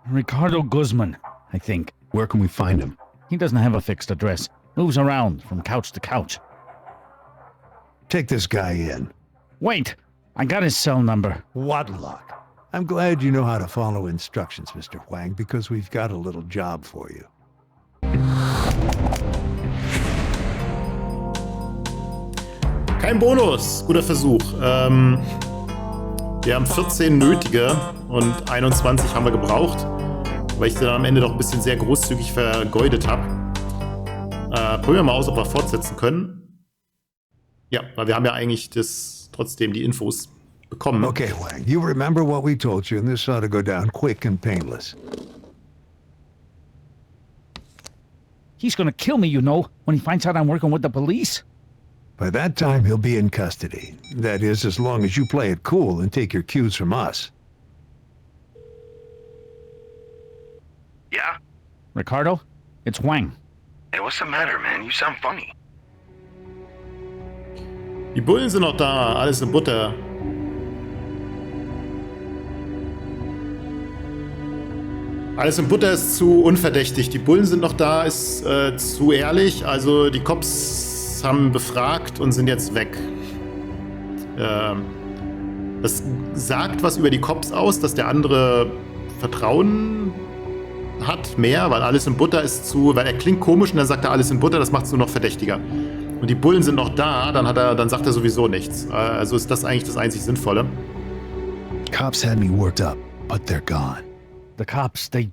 Ricardo Guzman, I think.
Where can we find him?
He doesn't have a fixed address. Moves around from couch to couch.
Take this guy in.
Wait, I got his cell number.
What luck. I'm glad you know how to follow instructions, Mr. Huang, because we've got a little job for you.
Kein Bonus. Guter Versuch. Wir haben 14 nötige und 21 haben wir gebraucht, weil ich sie dann am Ende doch ein bisschen sehr großzügig vergeudet habe. Probieren wir mal aus, ob wir fortsetzen können. Ja, weil wir haben ja eigentlich trotzdem die Infos bekommen.
Okay, Huang, you remember what we told you, and this ought to go down quick and painless.
He's gonna kill me, you know, when he finds out I'm working with the police.
By that time, he'll be in custody. That is, as long as you play it cool and take your cues from us.
Yeah?
Ricardo, it's Huang.
Hey, what's the matter, man? You sound funny.
Die Bullen sind noch da, alles in Butter. Alles in Butter ist zu unverdächtig. Die Bullen sind noch da, ist zu ehrlich. Also die Cops haben befragt und sind jetzt weg. Das sagt was über die Cops aus, dass der andere Vertrauen hat, mehr, weil alles in Butter ist zu... Weil er klingt komisch und dann sagt er alles in Butter, das macht es nur noch verdächtiger. Und die Bullen sind noch da, dann sagt er sowieso nichts. Also ist das eigentlich das einzig Sinnvolle.
Cops had me worked up, but they're gone.
The cops, they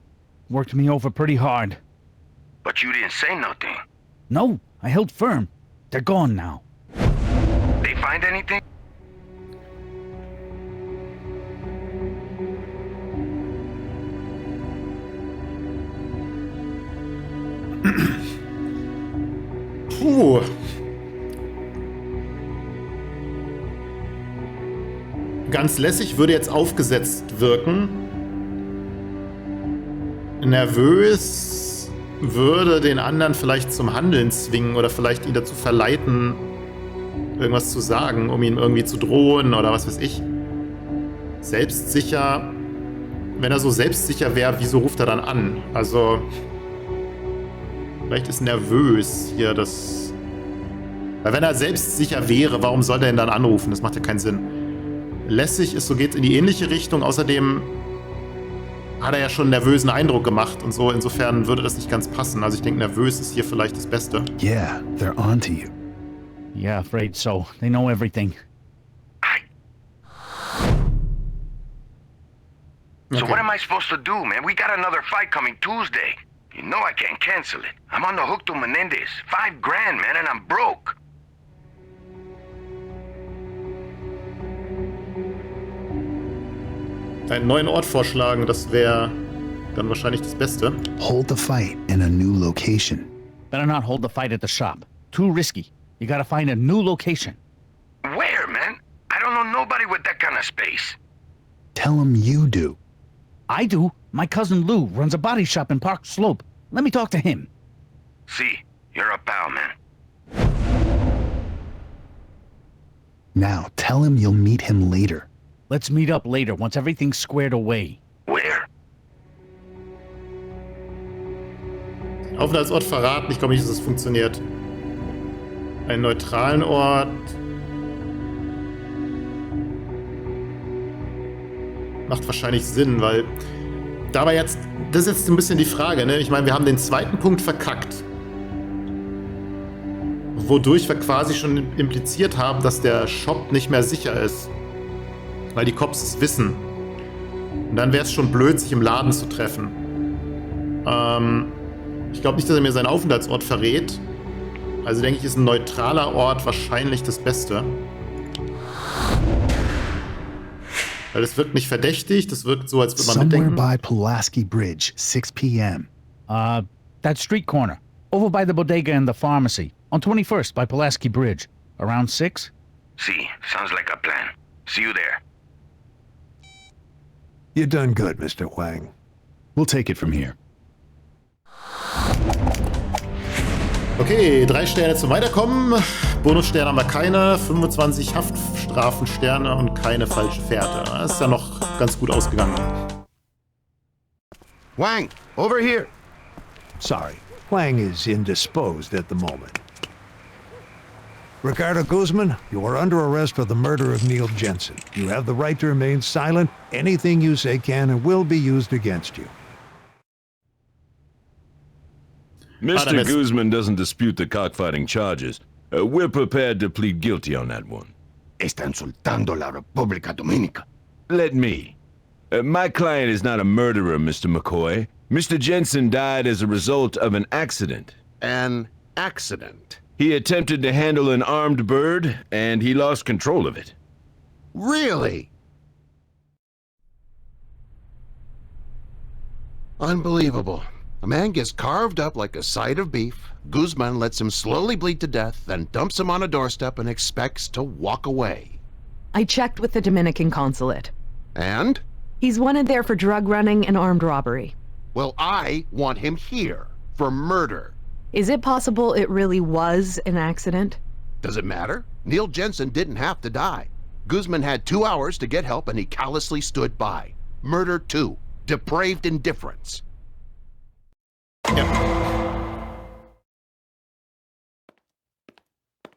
worked me over pretty hard.
But you didn't say nothing.
No, I held firm. They're gone now.
They find anything?
Puh. Ganz lässig würde jetzt aufgesetzt wirken. Nervös würde den anderen vielleicht zum Handeln zwingen oder vielleicht ihn dazu verleiten, irgendwas zu sagen, um ihn irgendwie zu drohen oder was weiß ich. Selbstsicher. Wenn er so selbstsicher wäre, wieso ruft er dann an? Also, vielleicht ist nervös hier das... Weil wenn er selbstsicher wäre, warum sollte er ihn dann anrufen? Das macht ja keinen Sinn. Lässig ist, so geht's in die ähnliche Richtung. Außerdem hat er ja schon einen nervösen Eindruck gemacht und so. Insofern würde das nicht ganz passen. Also ich denke, nervös ist hier vielleicht das Beste.
Yeah, they're on to you.
Yeah, afraid so. They know everything.
So
Okay.
what am I supposed to do, man? We got another fight coming Tuesday. You know I can't cancel it. I'm on the hook to Menendez. $5 grand, man, and I'm broke.
Einen neuen Ort vorschlagen, das wäre dann wahrscheinlich das Beste.
Hold the fight in a new location.
Better not hold the fight at the shop. Too risky. You gotta find a new location.
Where, man? I don't know nobody with that kind of space.
Tell them you do.
I do. My cousin Lou runs a body shop in Park Slope. Let me talk to him.
See, you're a pal, man.
Now tell him you'll meet him later.
Let's meet up later once everything's squared away.
Where?
Aufenthaltsort verraten. Ich glaube nicht, dass es funktioniert. Einen neutralen Ort. Macht wahrscheinlich Sinn, weil Da war jetzt, das ist jetzt ein bisschen die Frage, ne? Ich meine, wir haben den zweiten Punkt verkackt. Wodurch wir quasi schon impliziert haben, dass der Shop nicht mehr sicher ist. Weil die Cops es wissen. Und dann wäre es schon blöd, sich im Laden zu treffen. Ich glaube nicht, dass er mir seinen Aufenthaltsort verrät. Also denke ich, ist ein neutraler Ort wahrscheinlich das Beste. Weil das wirkt nicht verdächtig, das wirkt so, als würde man
Somewhere
mitdenken.
by Pulaski Bridge, 6 p.m.
That street corner. Over by the bodega and the pharmacy. On 21st by Pulaski Bridge. Around 6?
See, sounds like a plan. See you there.
You done good, Mr. Huang.
We'll take it from here.
Okay, 3 Sterne zum Weiterkommen. Bonussterne haben wir keine. 25 Haftstrafensterne und keine falsche Fährte. Das ist ja noch ganz gut ausgegangen.
Wang, over here.
Sorry, Huang is indisposed at the moment. Ricardo Guzman, you are under arrest for the murder of Neil Jensen. You have the right to remain silent. Anything you say can and will be used against you.
Mr. Guzman doesn't dispute the cockfighting charges. We're prepared to plead guilty on that one.
Está insultando la República Dominica.
Let me. My client is not a murderer, Mr. McCoy. Mr. Jensen died as a result of an accident.
An accident.
He attempted to handle an armed bird, and he lost control of it.
Really? Unbelievable. A man gets carved up like a side of beef. Guzman lets him slowly bleed to death, then dumps him on a doorstep and expects to walk away.
I checked with the Dominican consulate.
And?
He's wanted there for drug running and armed robbery.
Well, I want him here for murder.
Is it possible it really was an accident?
Does it matter? Neil Jensen didn't have to die. Guzman had 2 hours to get help and he callously stood by. Murder 2. Depraved indifference.
Ja.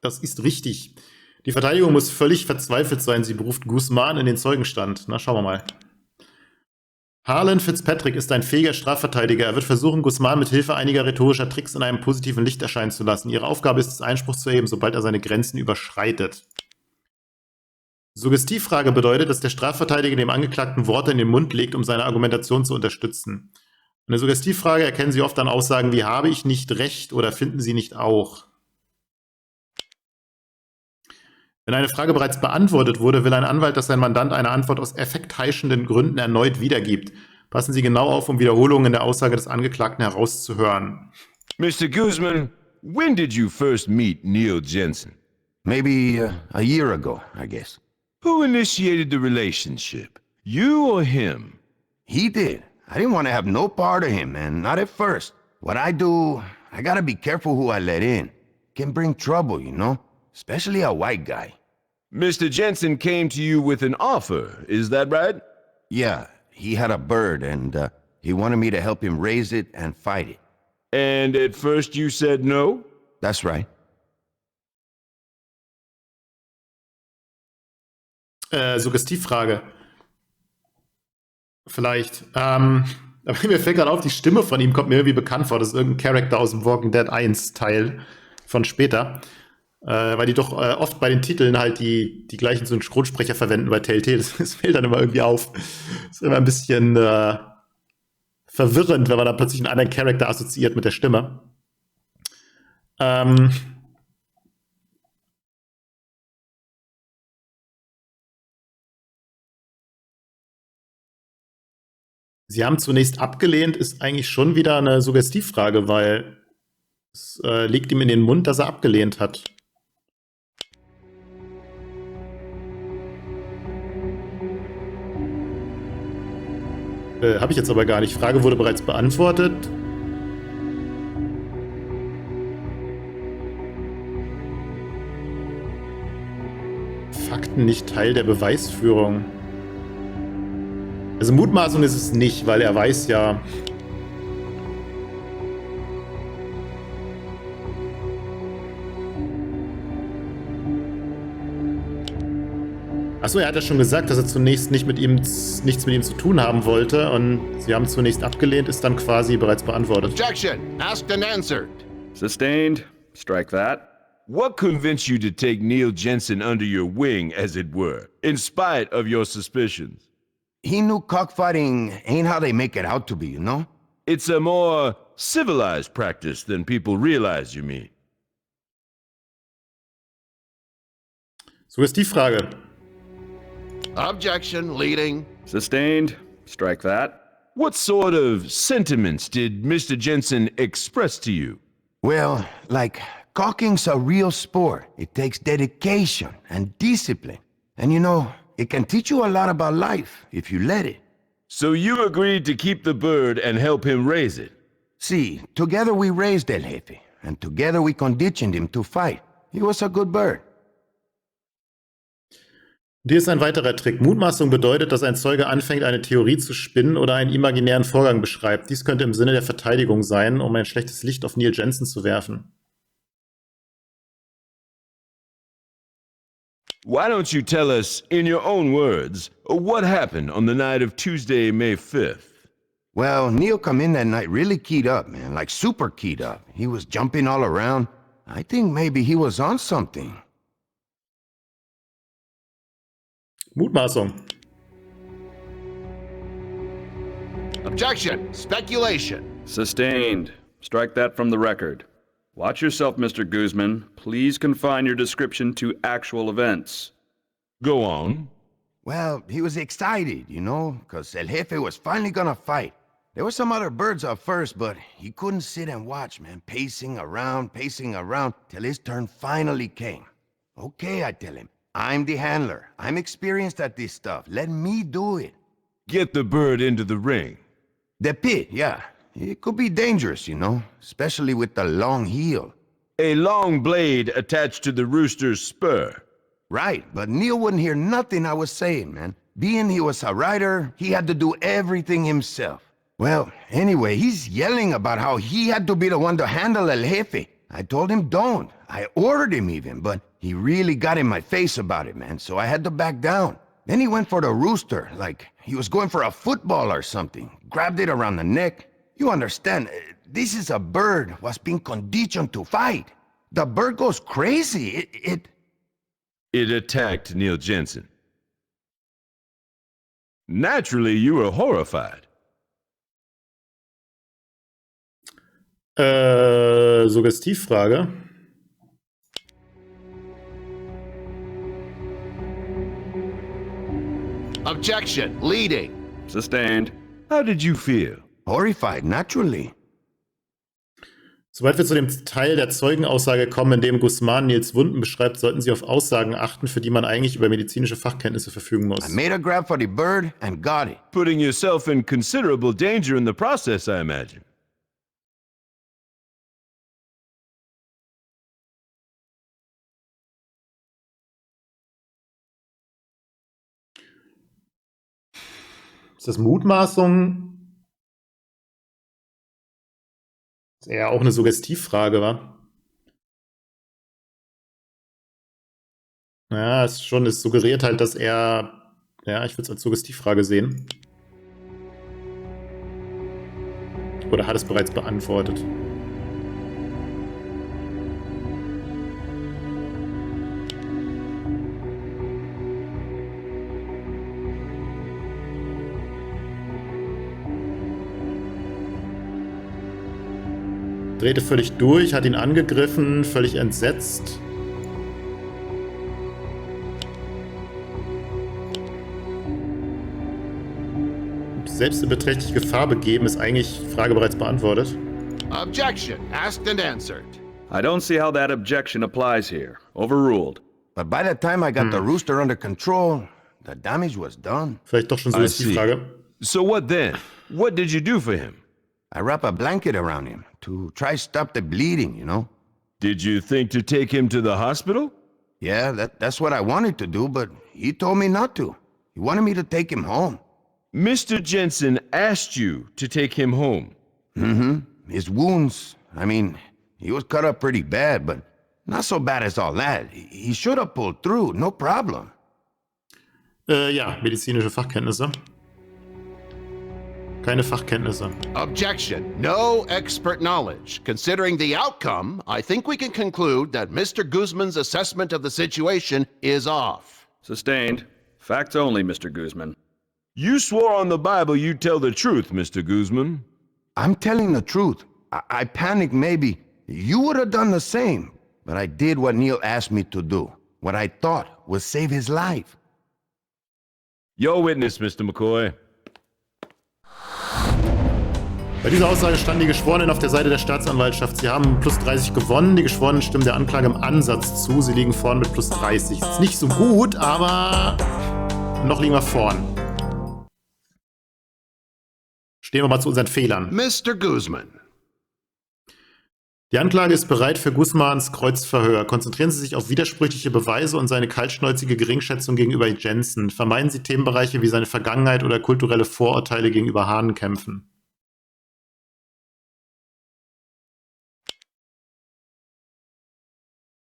Das ist richtig. Die Verteidigung muss völlig verzweifelt sein. Sie beruft Guzman in den Zeugenstand. Na, schauen wir mal. Harlan Fitzpatrick ist ein fähiger Strafverteidiger. Er wird versuchen, Guzman mit Hilfe einiger rhetorischer Tricks in einem positiven Licht erscheinen zu lassen. Ihre Aufgabe ist es, Einspruch zu erheben, sobald er seine Grenzen überschreitet. Suggestivfrage bedeutet, dass der Strafverteidiger dem Angeklagten Worte in den Mund legt, um seine Argumentation zu unterstützen. Eine Suggestivfrage erkennen Sie oft an Aussagen wie „Habe ich nicht recht" oder „Finden Sie nicht auch?" Wenn eine Frage bereits beantwortet wurde, will ein Anwalt, dass sein Mandant eine Antwort aus effektheischenden Gründen erneut wiedergibt. Passen Sie genau auf, um Wiederholungen in der Aussage des Angeklagten herauszuhören.
Mr. Guzman, when did you first meet Neil Jensen?
Maybe a year ago, I guess.
Who initiated the relationship? You or him?
He did. I didn't want to have no part of him, man. Not at first. What I do, I gotta be careful who I let in. Can bring trouble, you know? Especially a white guy.
Mr. Jensen came to you with an offer, is that right?
Yeah, he had a bird and he wanted me to help him raise it and fight it.
And at first you said no?
That's right.
Suggestivfrage. Vielleicht. Aber mir fällt gerade auf, die Stimme von ihm kommt mir irgendwie bekannt vor. Das ist irgendein Charakter aus dem Walking Dead 1 Teil von später. Weil die doch oft bei den Titeln halt die gleichen Synchronsprecher verwenden bei Telltale. Das fällt dann immer irgendwie auf. Das ist immer ein bisschen verwirrend, wenn man da plötzlich einen anderen Charakter assoziiert mit der Stimme. Sie haben zunächst abgelehnt, ist eigentlich schon wieder eine Suggestivfrage, weil es liegt ihm in den Mund, dass er abgelehnt hat. Habe ich jetzt aber gar nicht. Frage wurde bereits beantwortet. Fakten nicht Teil der Beweisführung. Also Mutmaßung ist es nicht, weil er weiß ja... Achso, er hat ja schon gesagt, dass er zunächst nichts mit ihm zu tun haben wollte und sie haben zunächst abgelehnt, ist dann quasi bereits beantwortet.
Objection! Asked and answered.
Sustained. Strike that.
What convinced you to take Neil Jensen under your wing, as it were, in spite of your suspicions?
He knew cockfighting ain't how they make it out to be, you know?
It's a more civilized practice than people realize, you mean?
Suggestivfrage.
Objection, leading.
Sustained. Strike that.
What sort of sentiments did Mr. Jensen express to you?
Well, like, caulking's a real sport. It takes dedication and discipline. And you know, it can teach you a lot about life if you let it.
So you agreed to keep the bird and help him raise it?
See, together we raised El Jefe, and together we conditioned him to fight. He was a good bird.
Dies ist ein weiterer Trick. Mutmaßung bedeutet, dass ein Zeuge anfängt, eine Theorie zu spinnen oder einen imaginären Vorgang beschreibt. Dies könnte im Sinne der Verteidigung sein, um ein schlechtes Licht auf Neil Jensen zu werfen.
Why don't you tell us, in your own words, what happened on the night of Tuesday, May 5th?
Well, Neil come in that night really keyed up, man, like super keyed up. He was jumping all around. I think maybe he was on something.
Mutmaßung.
Objection! Speculation!
Sustained. Strike that from the record. Watch yourself, Mr. Guzman. Please confine your description to actual events.
Go on.
Well, he was excited, you know, because El Jefe was finally gonna fight. There were some other birds up first, but he couldn't sit and watch, man, pacing around, till his turn finally came. Okay, I tell him, I'm the handler. I'm experienced at this stuff. Let me do it.
Get the bird into the ring.
The pit, yeah. It could be dangerous, you know, especially with the long heel.
A long blade attached to the rooster's spur.
Right, but Neil wouldn't hear nothing I was saying, man. Being he was a rider, he had to do everything himself. Well, anyway, he's yelling about how he had to be the one to handle El Jefe. I told him don't. I ordered him even, but he really got in my face about it, man, so I had to back down. Then he went for the rooster, like he was going for a football or something. Grabbed it around the neck. You understand, this is a bird was being conditioned to fight. The bird goes crazy.
It attacked Neil Jensen. Naturally, you were horrified.
Suggestivfrage.
Objection, leading.
Sustained.
How did you feel?
Horrified, naturally.
Sobald wir zu dem Teil der Zeugenaussage kommen, in dem Guzman Nils Wunden beschreibt, sollten Sie auf Aussagen achten, für die man eigentlich über medizinische Fachkenntnisse verfügen muss.
I made a grab for the bird and got it.
Putting yourself in considerable danger in the process, I imagine.
Ist das Mutmaßung? Das ist eher auch eine Suggestivfrage, wa? Ja, es suggeriert halt, dass er, ja, ich würde es als Suggestivfrage sehen. Oder hat es bereits beantwortet? Drehte völlig durch, hat ihn angegriffen, völlig entsetzt. Selbst in beträchtliche Gefahr begeben, ist eigentlich Frage bereits beantwortet.
Objection, asked and answered.
I don't see how that objection applies here. Overruled.
But by the time I got the rooster under control, the damage was done.
Vielleicht doch schon so ist die Frage.
So what then? What did you do for him?
I wrap a blanket around him to try stop the bleeding, you know?
Did you think to take him to the hospital?
Yeah, that's what I wanted to do, but he told me not to. He wanted me to take him home.
Mr. Jensen asked you to take him home.
Mm-hmm. His wounds, I mean, he was cut up pretty bad, but not so bad as all that. He should have pulled through, no problem.
Ja, medizinische Fachkenntnisse. Keine Fachkenntnisse.
Objection. No expert knowledge. Considering the outcome, I think we can conclude that Mr. Guzman's assessment of the situation is off.
Sustained. Facts only, Mr. Guzman.
You swore on the Bible you'd tell the truth, Mr. Guzman.
I'm telling the truth. I panicked maybe. You would have done the same. But I did what Neil asked me to do. What I thought would save his life.
Your witness, Mr. McCoy.
Bei dieser Aussage standen die Geschworenen auf der Seite der Staatsanwaltschaft. Sie haben plus 30 gewonnen. Die Geschworenen stimmen der Anklage im Ansatz zu. Sie liegen vorn mit plus 30. Ist nicht so gut, aber noch liegen wir vorn. Stehen wir mal zu unseren Fehlern.
Mr. Guzman.
Die Anklage ist bereit für Guzmans Kreuzverhör. Konzentrieren Sie sich auf widersprüchliche Beweise und seine kaltschnäuzige Geringschätzung gegenüber Jensen. Vermeiden Sie Themenbereiche wie seine Vergangenheit oder kulturelle Vorurteile gegenüber Hahnenkämpfen.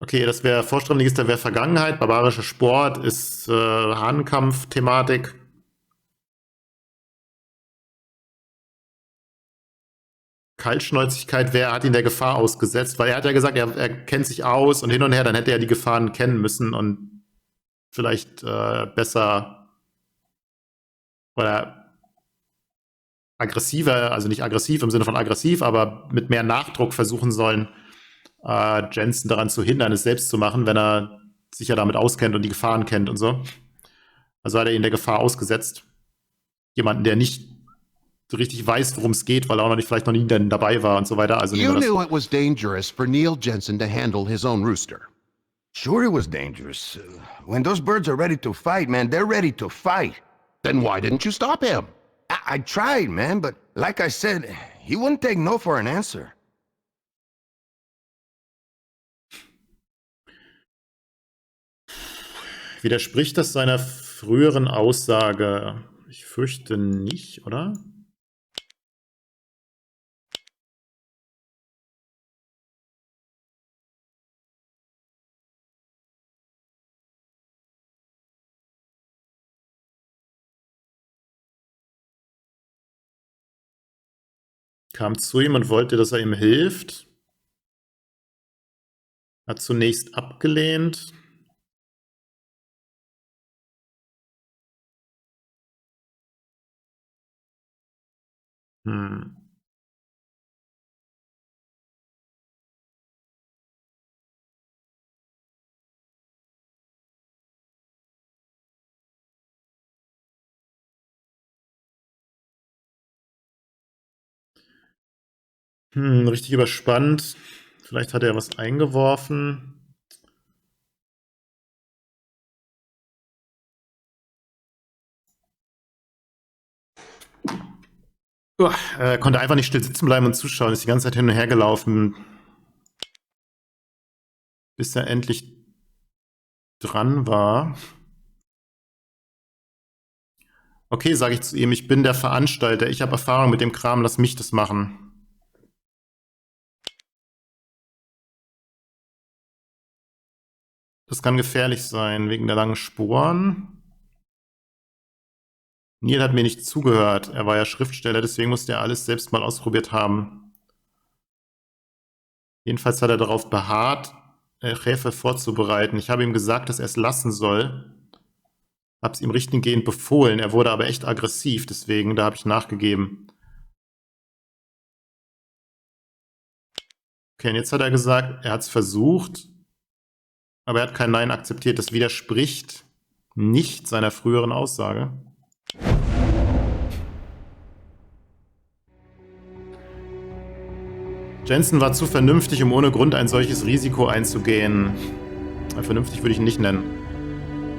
Okay, das wäre Vorstrafenregister, wäre Vergangenheit. Barbarischer Sport ist Hahnenkampf-Thematik. Kaltschnäuzigkeit, wer hat ihn der Gefahr ausgesetzt? Weil er hat ja gesagt, er kennt sich aus und hin und her, dann hätte er die Gefahren kennen müssen und vielleicht besser oder aggressiver, also nicht aggressiv im Sinne von aggressiv, aber mit mehr Nachdruck versuchen sollen, Jensen daran zu hindern, es selbst zu machen, wenn er sich ja damit auskennt und die Gefahren kennt und so. Also hat er ihn der Gefahr ausgesetzt. Jemanden, der nicht so richtig weiß, worum es geht, weil er auch vielleicht noch nie dabei war und so weiter. Also
You knew it was dangerous for Neil Jensen to handle his own rooster.
Sure it was dangerous. When those birds are ready to fight, man, they're ready to fight.
Then why didn't you stop him?
I tried, man, but like I said, he wouldn't take no for an answer.
Widerspricht das seiner früheren Aussage? Ich fürchte nicht, oder? Kam zu ihm und wollte, dass er ihm hilft. Hat zunächst abgelehnt. Richtig überspannt. Vielleicht hat er was eingeworfen. Er konnte einfach nicht still sitzen bleiben und zuschauen. Ist die ganze Zeit hin und her gelaufen, bis er endlich dran war. Okay, sage ich zu ihm, ich bin der Veranstalter. Ich habe Erfahrung mit dem Kram, lass mich das machen. Das kann gefährlich sein, wegen der langen Sporen. Neil hat mir nicht zugehört. Er war ja Schriftsteller, deswegen musste er alles selbst mal ausprobiert haben. Jedenfalls hat er darauf beharrt, Hefe vorzubereiten. Ich habe ihm gesagt, dass er es lassen soll. Habe es ihm richtiggehend befohlen. Er wurde aber echt aggressiv, deswegen, da habe ich nachgegeben. Okay, und jetzt hat er gesagt, er hat es versucht, aber er hat kein Nein akzeptiert. Das widerspricht nicht seiner früheren Aussage. Jensen war zu vernünftig, um ohne Grund ein solches Risiko einzugehen. Vernünftig würde ich ihn nicht nennen.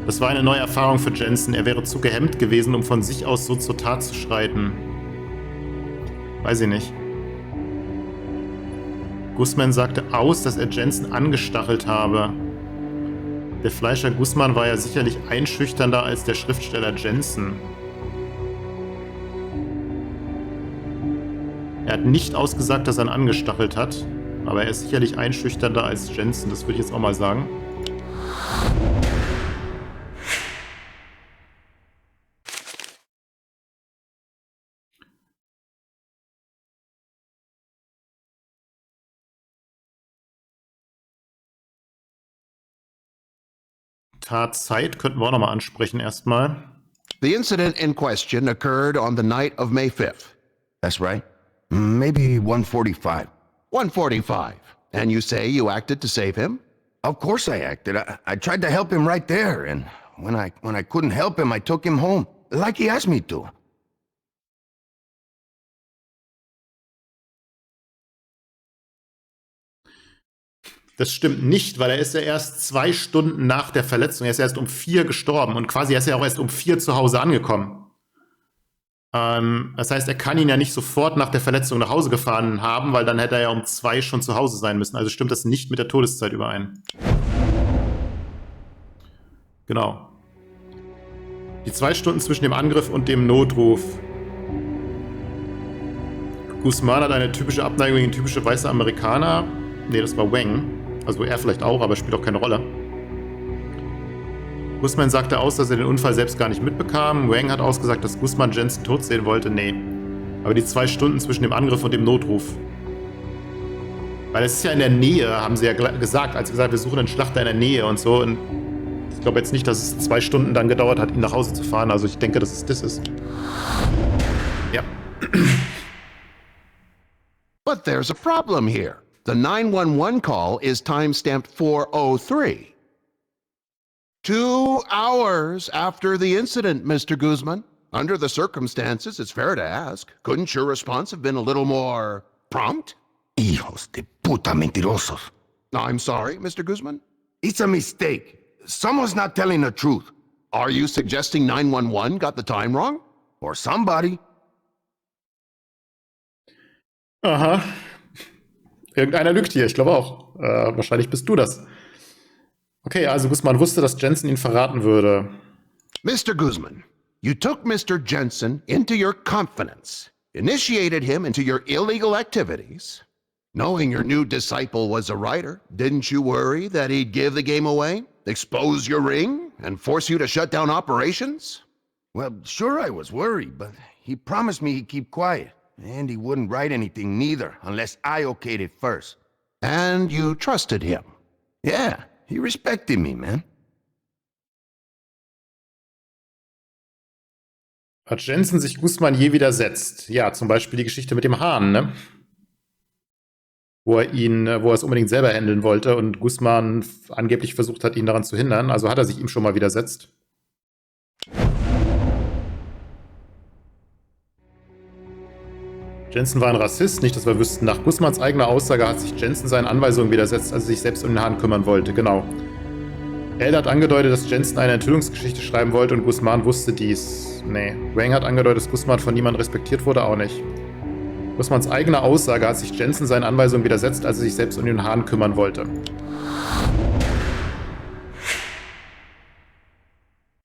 Das war eine neue Erfahrung für Jensen. Er wäre zu gehemmt gewesen, um von sich aus so zur Tat zu schreiten. Weiß ich nicht. Guzman sagte aus, dass er Jensen angestachelt habe. Der Fleischer Guzman war ja sicherlich einschüchternder als der Schriftsteller Jensen. Er hat nicht ausgesagt, dass er ihn angestachelt hat, aber er ist sicherlich einschüchternder als Jensen, das würde ich jetzt auch mal sagen. Tatzeit könnten wir auch nochmal ansprechen erstmal.
The incident in question occurred on the night of May 5th.
That's right. Maybe 1:45.
1:45. And you say you acted to save him?
Of course I acted. I tried to help him right there, and when I couldn't help him, I took him home, like he asked me to.
Das stimmt nicht, weil er ist ja erst 2 Stunden nach der Verletzung, er ist erst um 4 gestorben und quasi er ist ja auch erst um 4 zu Hause angekommen. Das heißt, er kann ihn ja nicht sofort nach der Verletzung nach Hause gefahren haben, weil dann hätte er ja um 2 schon zu Hause sein müssen. Also stimmt das nicht mit der Todeszeit überein. Genau. Die 2 Stunden zwischen dem Angriff und dem Notruf. Guzman hat eine typische Abneigung gegen typische weiße Amerikaner. Nee, das war Wang. Also er vielleicht auch, aber spielt auch keine Rolle. Guzman sagte aus, dass er den Unfall selbst gar nicht mitbekam. Wang hat ausgesagt, dass Guzman Jensen tot sehen wollte. Nee. Aber die 2 Stunden zwischen dem Angriff und dem Notruf. Weil es ist ja in der Nähe, haben sie ja gesagt. Als sie gesagt, wir suchen einen Schlachter in der Nähe und so. Und ich glaube jetzt nicht, dass es 2 Stunden dann gedauert hat, ihn nach Hause zu fahren. Also ich denke, dass es das ist. Ja.
But there's a problem here. The 911 call is timestamped 4:03. 2 hours after the incident, Mr. Guzman. Under the circumstances, it's fair to ask, couldn't your response have been a little more prompt?
Hijos de puta mentirosos.
I'm sorry, Mr. Guzman.
It's a mistake. Someone's not telling the truth.
Are you suggesting 911 got the time wrong?
Or somebody.
Aha. Irgendeiner lügt hier, ich glaube auch. Wahrscheinlich bist du das. Okay, also Guzman wusste, dass Jensen ihn verraten würde.
Mr. Guzman, you took Mr. Jensen into your confidence, initiated him into your illegal activities. Knowing your new disciple was a writer, didn't you worry that he'd give the game away, expose your ring, and force you to shut down operations?
Well, sure I was worried, but he promised me he'd keep quiet. And he wouldn't write anything neither, unless I okayed it first.
And you trusted him?
Yeah, he respected me, man.
Hat Jensen sich Guzman je widersetzt? Ja, zum Beispiel die Geschichte mit dem Hahn, ne? Wo er es unbedingt selber handeln wollte und Guzman angeblich versucht hat, ihn daran zu hindern. Also hat er sich ihm schon mal widersetzt. Jensen war ein Rassist, nicht, dass wir wüssten. Nach Guzmans eigener Aussage hat sich Jensen seinen Anweisungen widersetzt, als er sich selbst um den Hahn kümmern wollte. Genau. Elde hat angedeutet, dass Jensen eine Enthüllungsgeschichte schreiben wollte und Guzman wusste dies. Nee. Wang hat angedeutet, dass Guzman von niemandem respektiert wurde, auch nicht. Guzmans eigener Aussage hat sich Jensen seinen Anweisungen widersetzt, als er sich selbst um den Hahn kümmern wollte.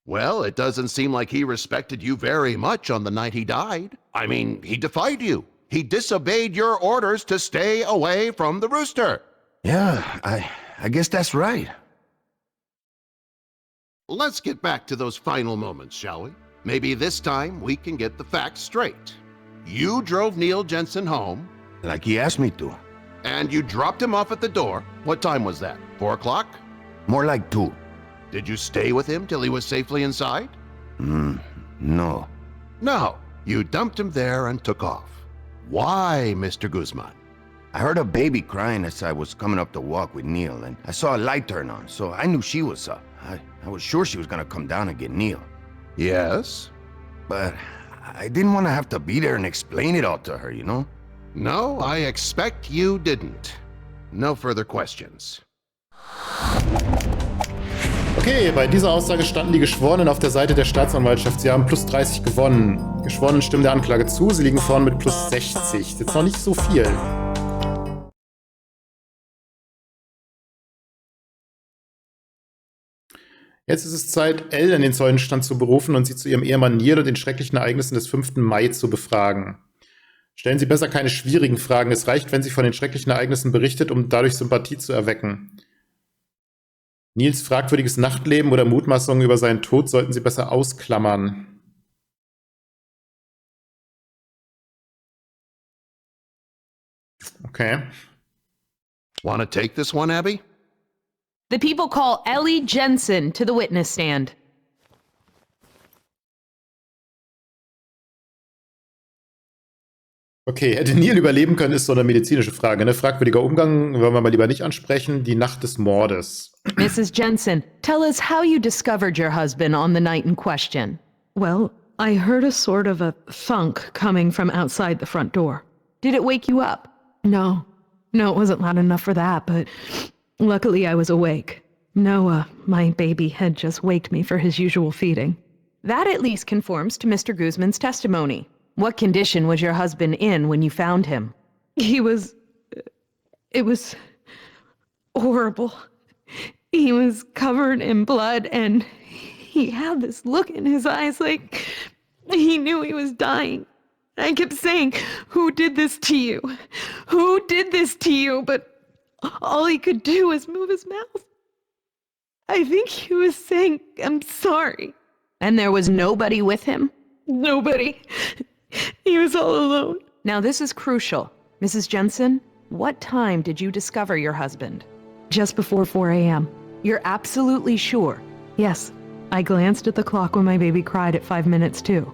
Well, it doesn't seem like he respected you very much on the night he died. I mean, he defied you. He disobeyed your orders to stay away from the rooster.
Yeah, I guess that's right.
Let's get back to those final moments, shall we? Maybe this time we can get the facts straight. You drove Neil Jensen home.
Like he asked me to.
And you dropped him off at the door. What time was that? 4 o'clock?
More like 2.
Did you stay with him till he was safely inside?
No.
No. You dumped him there and took off. Why, Mr. Guzman?
I heard a baby crying as I was coming up the walk with Neil, and I saw a light turn on, so I knew she was up. I was sure she was gonna come down and get Neil.
Yes?
But I didn't want to have to be there and explain it all to her, you know?
No, I expect you didn't. No further questions.
Okay, bei dieser Aussage standen die Geschworenen auf der Seite der Staatsanwaltschaft. Sie haben plus 30 gewonnen. Die Geschworenen stimmen der Anklage zu. Sie liegen vorne mit plus 60. Das ist jetzt noch nicht so viel. Jetzt ist es Zeit, Elle in den Zeugenstand zu berufen und sie zu ihrem Ehemann Neil und den schrecklichen Ereignissen des 5. Mai zu befragen. Stellen Sie besser keine schwierigen Fragen. Es reicht, wenn sie von den schrecklichen Ereignissen berichtet, um dadurch Sympathie zu erwecken. Nils fragwürdiges Nachtleben oder Mutmaßungen über seinen Tod sollten Sie besser ausklammern. Okay.
Wanna take this one, Abby?
The people call Ellie Jensen to the witness stand.
Okay, hätte Neil überleben können, ist so eine medizinische Frage. Ne? Fragwürdiger Umgang, wollen wir mal lieber nicht ansprechen. Die Nacht des Mordes.
Mrs. Jensen, tell us how you discovered your husband on the night in question. Well, I heard a sort of a thunk coming from outside the front door. Did it wake you up? No. No, it wasn't loud enough for that, but luckily I was awake. Noah, my baby, had just waked me for his usual feeding. That at least conforms to Mr. Guzman's testimony. What condition was your husband in when you found him? It was horrible. He was covered in blood and he had this look in his eyes like he knew he was dying. I kept saying, "Who did this to you? Who did this to you?" But all he could do was move his mouth. I think he was saying, "I'm sorry." And there was nobody with him? Nobody. He was all alone. Now this is crucial. Mrs. Jensen, what time did you discover your husband? Just before 4 a.m. You're absolutely sure? Yes. I glanced at the clock when my baby cried at 5 minutes too.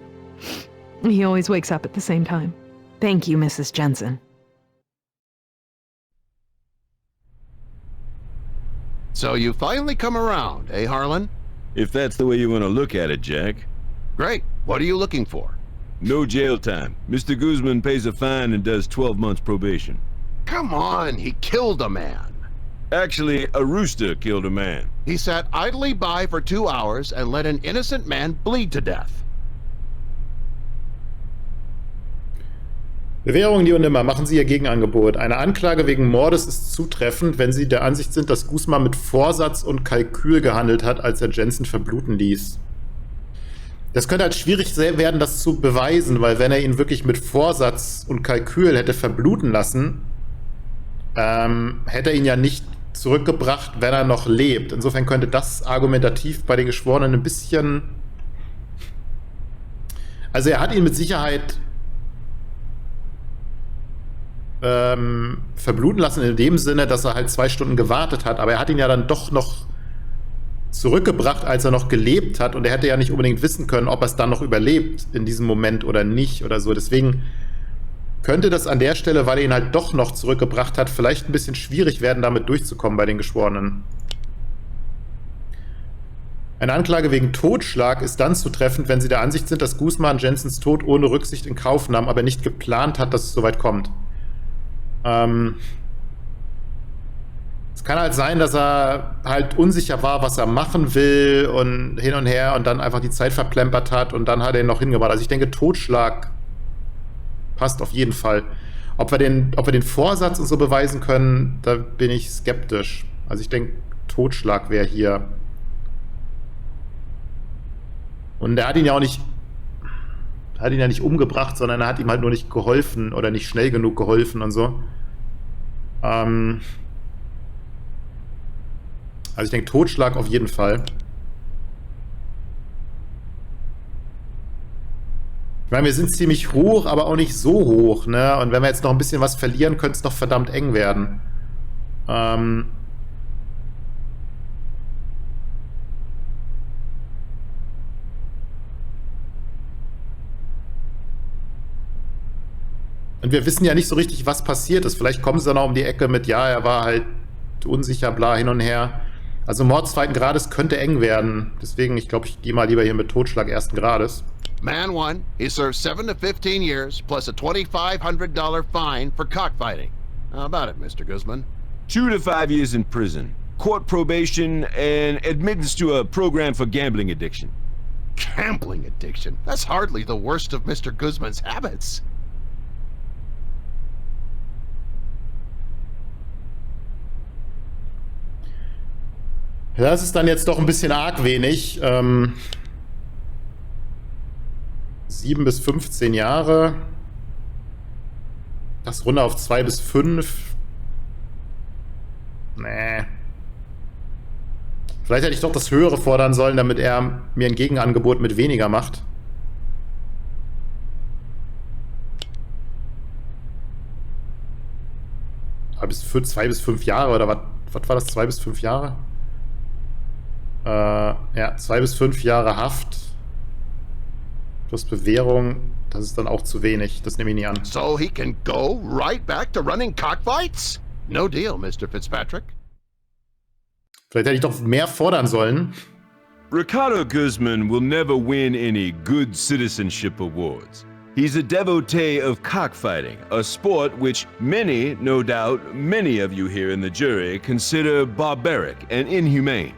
He always wakes up at the same time. Thank you, Mrs. Jensen.
So you finally come around, eh, Harlan?
If that's the way you want to look at it, Jack.
Great. What are you looking for?
No jail time. Mr. Guzman pays a fine and does 12 months probation.
Come on, he killed a man.
Actually, a rooster killed a man.
He sat idly by for 2 hours and let an innocent man bleed to death.
Bewährung nie und nimmer. Machen Sie Ihr Gegenangebot. Eine Anklage wegen Mordes ist zutreffend, wenn Sie der Ansicht sind, dass Guzman mit Vorsatz und Kalkül gehandelt hat, als er Jensen verbluten ließ. Das könnte halt schwierig werden, das zu beweisen, weil wenn er ihn wirklich mit Vorsatz und Kalkül hätte verbluten lassen, hätte er ihn ja nicht zurückgebracht, wenn er noch lebt. Insofern könnte das argumentativ bei den Geschworenen ein bisschen... Also er hat ihn mit Sicherheit verbluten lassen in dem Sinne, dass er halt 2 Stunden gewartet hat, aber er hat ihn ja dann doch noch zurückgebracht, als er noch gelebt hat, und er hätte ja nicht unbedingt wissen können, ob er es dann noch überlebt in diesem Moment oder nicht oder so. Deswegen könnte das an der Stelle, weil er ihn halt doch noch zurückgebracht hat, vielleicht ein bisschen schwierig werden, damit durchzukommen bei den Geschworenen. Eine Anklage wegen Totschlag ist dann zutreffend, wenn Sie der Ansicht sind, dass Guzman Jensens Tod ohne Rücksicht in Kauf nahm, aber nicht geplant hat, dass es soweit kommt. Es kann halt sein, dass er halt unsicher war, was er machen will und hin und her und dann einfach die Zeit verplempert hat und dann hat er ihn noch hingebracht. Also ich denke, Totschlag passt auf jeden Fall. Ob wir den Vorsatz und so beweisen können, da bin ich skeptisch. Also ich denke, Totschlag wäre hier. Und er hat ihn ja auch nicht... hat ihn ja nicht umgebracht, sondern er hat ihm halt nur nicht geholfen oder nicht schnell genug geholfen und so. Also ich denke, Totschlag auf jeden Fall. Ich meine, wir sind ziemlich hoch, aber auch nicht so hoch, ne? Und wenn wir jetzt noch ein bisschen was verlieren, könnte es noch verdammt eng werden. Und wir wissen ja nicht so richtig, was passiert ist. Vielleicht kommen sie dann auch um die Ecke mit, ja, er war halt unsicher, bla, hin und her. Also Mord 2. Grades könnte eng werden. Deswegen, ich glaube, ich gehe mal lieber hier mit Totschlag 1. Grades.
Man 1, he served 7 to 15 years plus a $2,500 fine for cockfighting. How about it, Mr. Guzman?
2 to 5 years in prison, court probation, and admittance to a program for gambling addiction.
Gambling addiction? That's hardly the worst of Mr. Guzman's habits.
Das ist dann jetzt doch ein bisschen arg wenig. 7 bis 15 Jahre. Das runter auf 2 bis 5. Nee. Vielleicht hätte ich doch das Höhere fordern sollen, damit er mir ein Gegenangebot mit weniger macht. Aber bis für 2 bis 5 Jahre oder was war das? 2 bis 5 Jahre? Ja, 2 bis 5 Jahre Haft plus Bewährung, das ist dann auch zu wenig. Das nehme ich nie an.
So he can go right back to running cockfights? No deal, Mr. Fitzpatrick.
Vielleicht hätte ich doch mehr fordern sollen.
Ricardo Guzman will never win any good citizenship awards. He's a devotee of cockfighting, a sport which many, no doubt, many of you here in the jury consider barbaric and inhumane.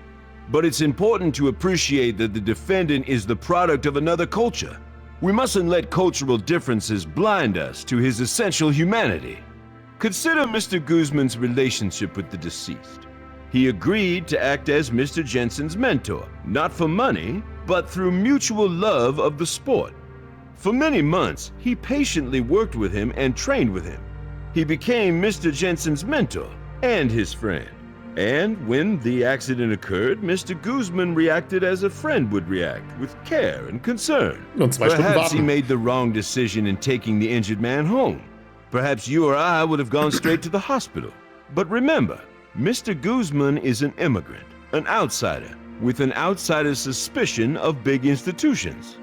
But it's important to appreciate that the defendant is the product of another culture. We mustn't let cultural differences blind us to his essential humanity. Consider Mr. Guzman's relationship with the deceased. He agreed to act as Mr. Jensen's mentor, not for money, but through mutual love of the sport. For many months, he patiently worked with him and trained with him. He became Mr. Jensen's mentor and his friend. And when the accident occurred, Mr. Guzman reacted as a friend would react, with care and concern. Perhaps he made the wrong decision in taking the injured man home. Perhaps you or I would have gone straight to the hospital. But remember, Mr. Guzman is an immigrant, an outsider, with an outsider's suspicion of big institutions.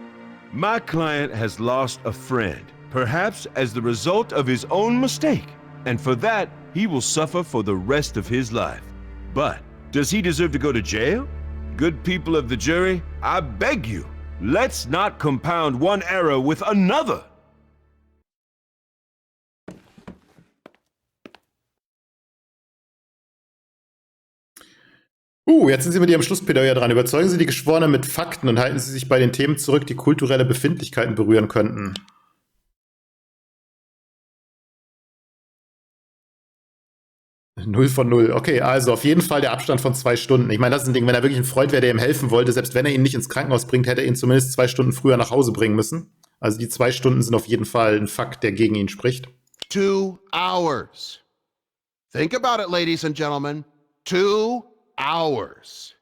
My client has lost a friend, perhaps as the result of his own mistake, and for that, he will suffer for the rest of his life. But does he deserve to go to jail? Good people of the jury, I beg you, let's not compound one error with another.
Jetzt sind Sie mit Ihrem Schlussplädoyer dran. Überzeugen Sie die Geschworenen mit Fakten und halten Sie sich bei den Themen zurück, die kulturelle Befindlichkeiten berühren könnten. 0 von 0. Okay, also auf jeden Fall der Abstand von 2 Stunden. Ich meine, das ist ein Ding, wenn er wirklich ein Freund wäre, der ihm helfen wollte, selbst wenn er ihn nicht ins Krankenhaus bringt, hätte er ihn zumindest 2 Stunden früher nach Hause bringen müssen. Also die 2 Stunden sind auf jeden Fall ein Fakt, der gegen ihn spricht.
2 hours. Think about it, ladies and gentlemen. 2 hours.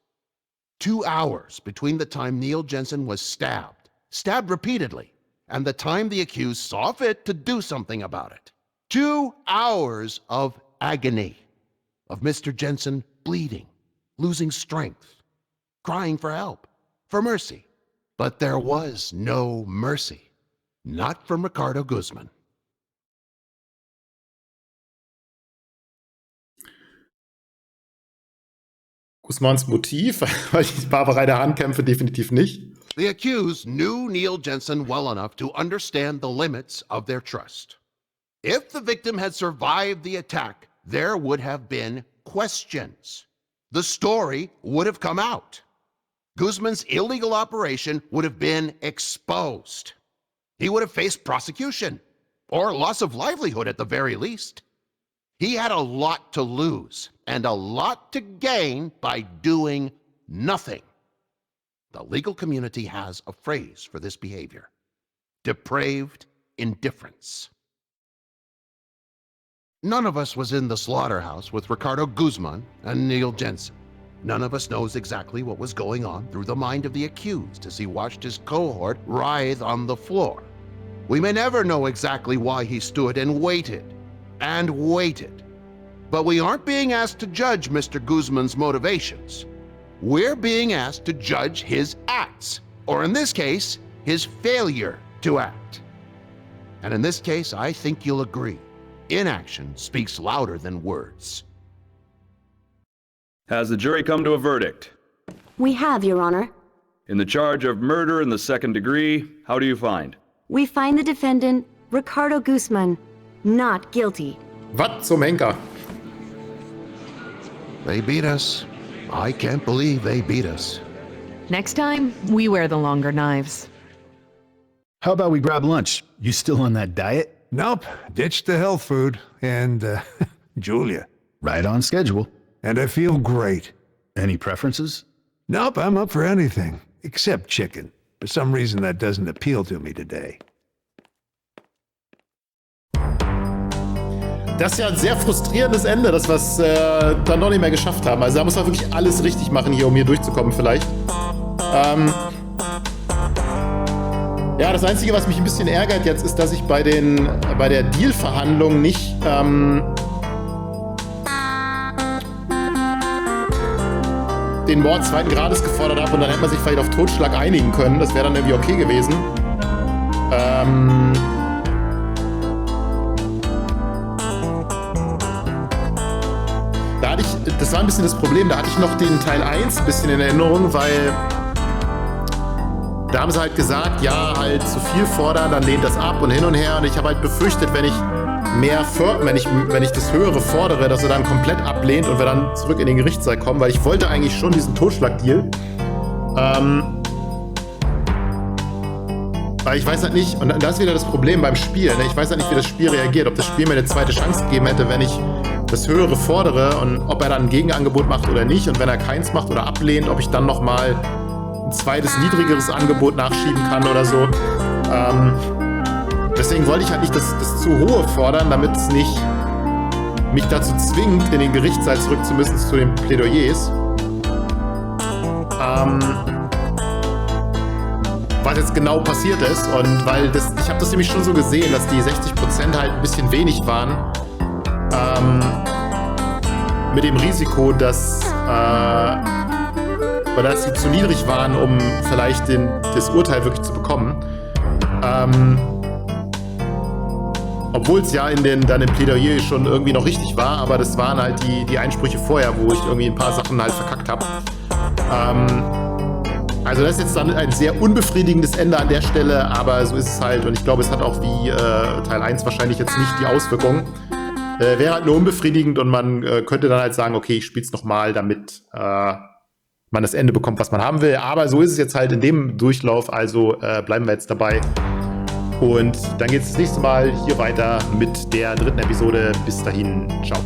2 hours between the time Neil Jensen was stabbed repeatedly, and the time the accused saw fit to do something about it. 2 hours of agony, of Mr. Jensen bleeding, losing strength, crying for help, for mercy. But there was no mercy, not from Ricardo Guzman.
Guzmans Motiv, weil die Barbarei der Handkämpfe definitiv nicht.
The accused knew Neil Jensen well enough to understand the limits of their trust. If the victim had survived the attack, there would have been questions. The story would have come out. Guzman's illegal operation would have been exposed. He would have faced prosecution, or loss of livelihood at the very least. He had a lot to lose and a lot to gain by doing nothing. The legal community has a phrase for this behavior: depraved indifference. None of us was in the slaughterhouse with Ricardo Guzman and Neil Jensen. None of us knows exactly what was going on through the mind of the accused as he watched his cohort writhe on the floor. We may never know exactly why he stood and waited. But we aren't being asked to judge Mr. Guzman's motivations. We're being asked to judge his acts, or in this case, his failure to act. And in this case, I think you'll agree. Inaction speaks louder than words.
Has the jury come to a verdict?
We have, Your Honor.
In the charge of murder in the second degree, how do you find?
We find the defendant, Ricardo Guzman, not guilty.
Was zum Henker?
They beat us. I can't believe they beat us.
Next time, we wear the longer knives.
How about we grab lunch? You still on that diet?
Nope, ditched the health food, and, Julia.
Right on schedule.
And I feel great.
Any preferences?
Nope, I'm up for anything, except chicken. For some reason that doesn't appeal to me today.
Das ist ja ein sehr frustrierendes Ende, das was dann noch nicht mehr geschafft haben. Also da muss man wirklich alles richtig machen hier, um hier durchzukommen vielleicht. Ja, das Einzige, was mich ein bisschen ärgert jetzt, ist, dass ich bei der Deal-Verhandlung nicht den Mord zweiten Grades gefordert habe und dann hätte man sich vielleicht auf Totschlag einigen können. Das wäre dann irgendwie okay gewesen. Das war ein bisschen das Problem, da hatte ich noch den Teil 1 ein bisschen in Erinnerung, weil da haben sie halt gesagt, ja, halt zu viel fordern, dann lehnt das ab und hin und her. Und ich habe halt befürchtet, wenn ich das Höhere fordere, dass er dann komplett ablehnt und wir dann zurück in den Gerichtssaal kommen, weil ich wollte eigentlich schon diesen Totschlag-Deal. Weil ich weiß halt nicht, und da ist wieder das Problem beim Spiel, ne? Ich weiß halt nicht, wie das Spiel reagiert, ob das Spiel mir eine zweite Chance gegeben hätte, wenn ich das Höhere fordere und ob er dann ein Gegenangebot macht oder nicht und wenn er keins macht oder ablehnt, ob ich dann nochmal ein zweites, niedrigeres Angebot nachschieben kann oder so. Deswegen wollte ich halt nicht das zu hohe fordern, damit es nicht mich dazu zwingt, in den Gerichtssaal zurück zu müssen zu den Plädoyers. Was jetzt genau passiert ist und weil ich habe das nämlich schon so gesehen, dass die 60% halt ein bisschen wenig waren. Mit dem Risiko, dass sie zu niedrig waren, um vielleicht das Urteil wirklich zu bekommen. Obwohl es ja dann im Plädoyer schon irgendwie noch richtig war, aber das waren halt die Einsprüche vorher, wo ich irgendwie ein paar Sachen halt verkackt habe. Also das ist jetzt dann ein sehr unbefriedigendes Ende an der Stelle, aber so ist es halt und ich glaube, es hat auch wie Teil 1 wahrscheinlich jetzt nicht die Auswirkungen. Wäre halt nur unbefriedigend und man könnte dann halt sagen, okay, ich spiele es nochmal, damit man das Ende bekommt, was man haben will. Aber so ist es jetzt halt in dem Durchlauf, also bleiben wir jetzt dabei. Und dann geht es das nächste Mal hier weiter mit der 3. Episode. Bis dahin, ciao.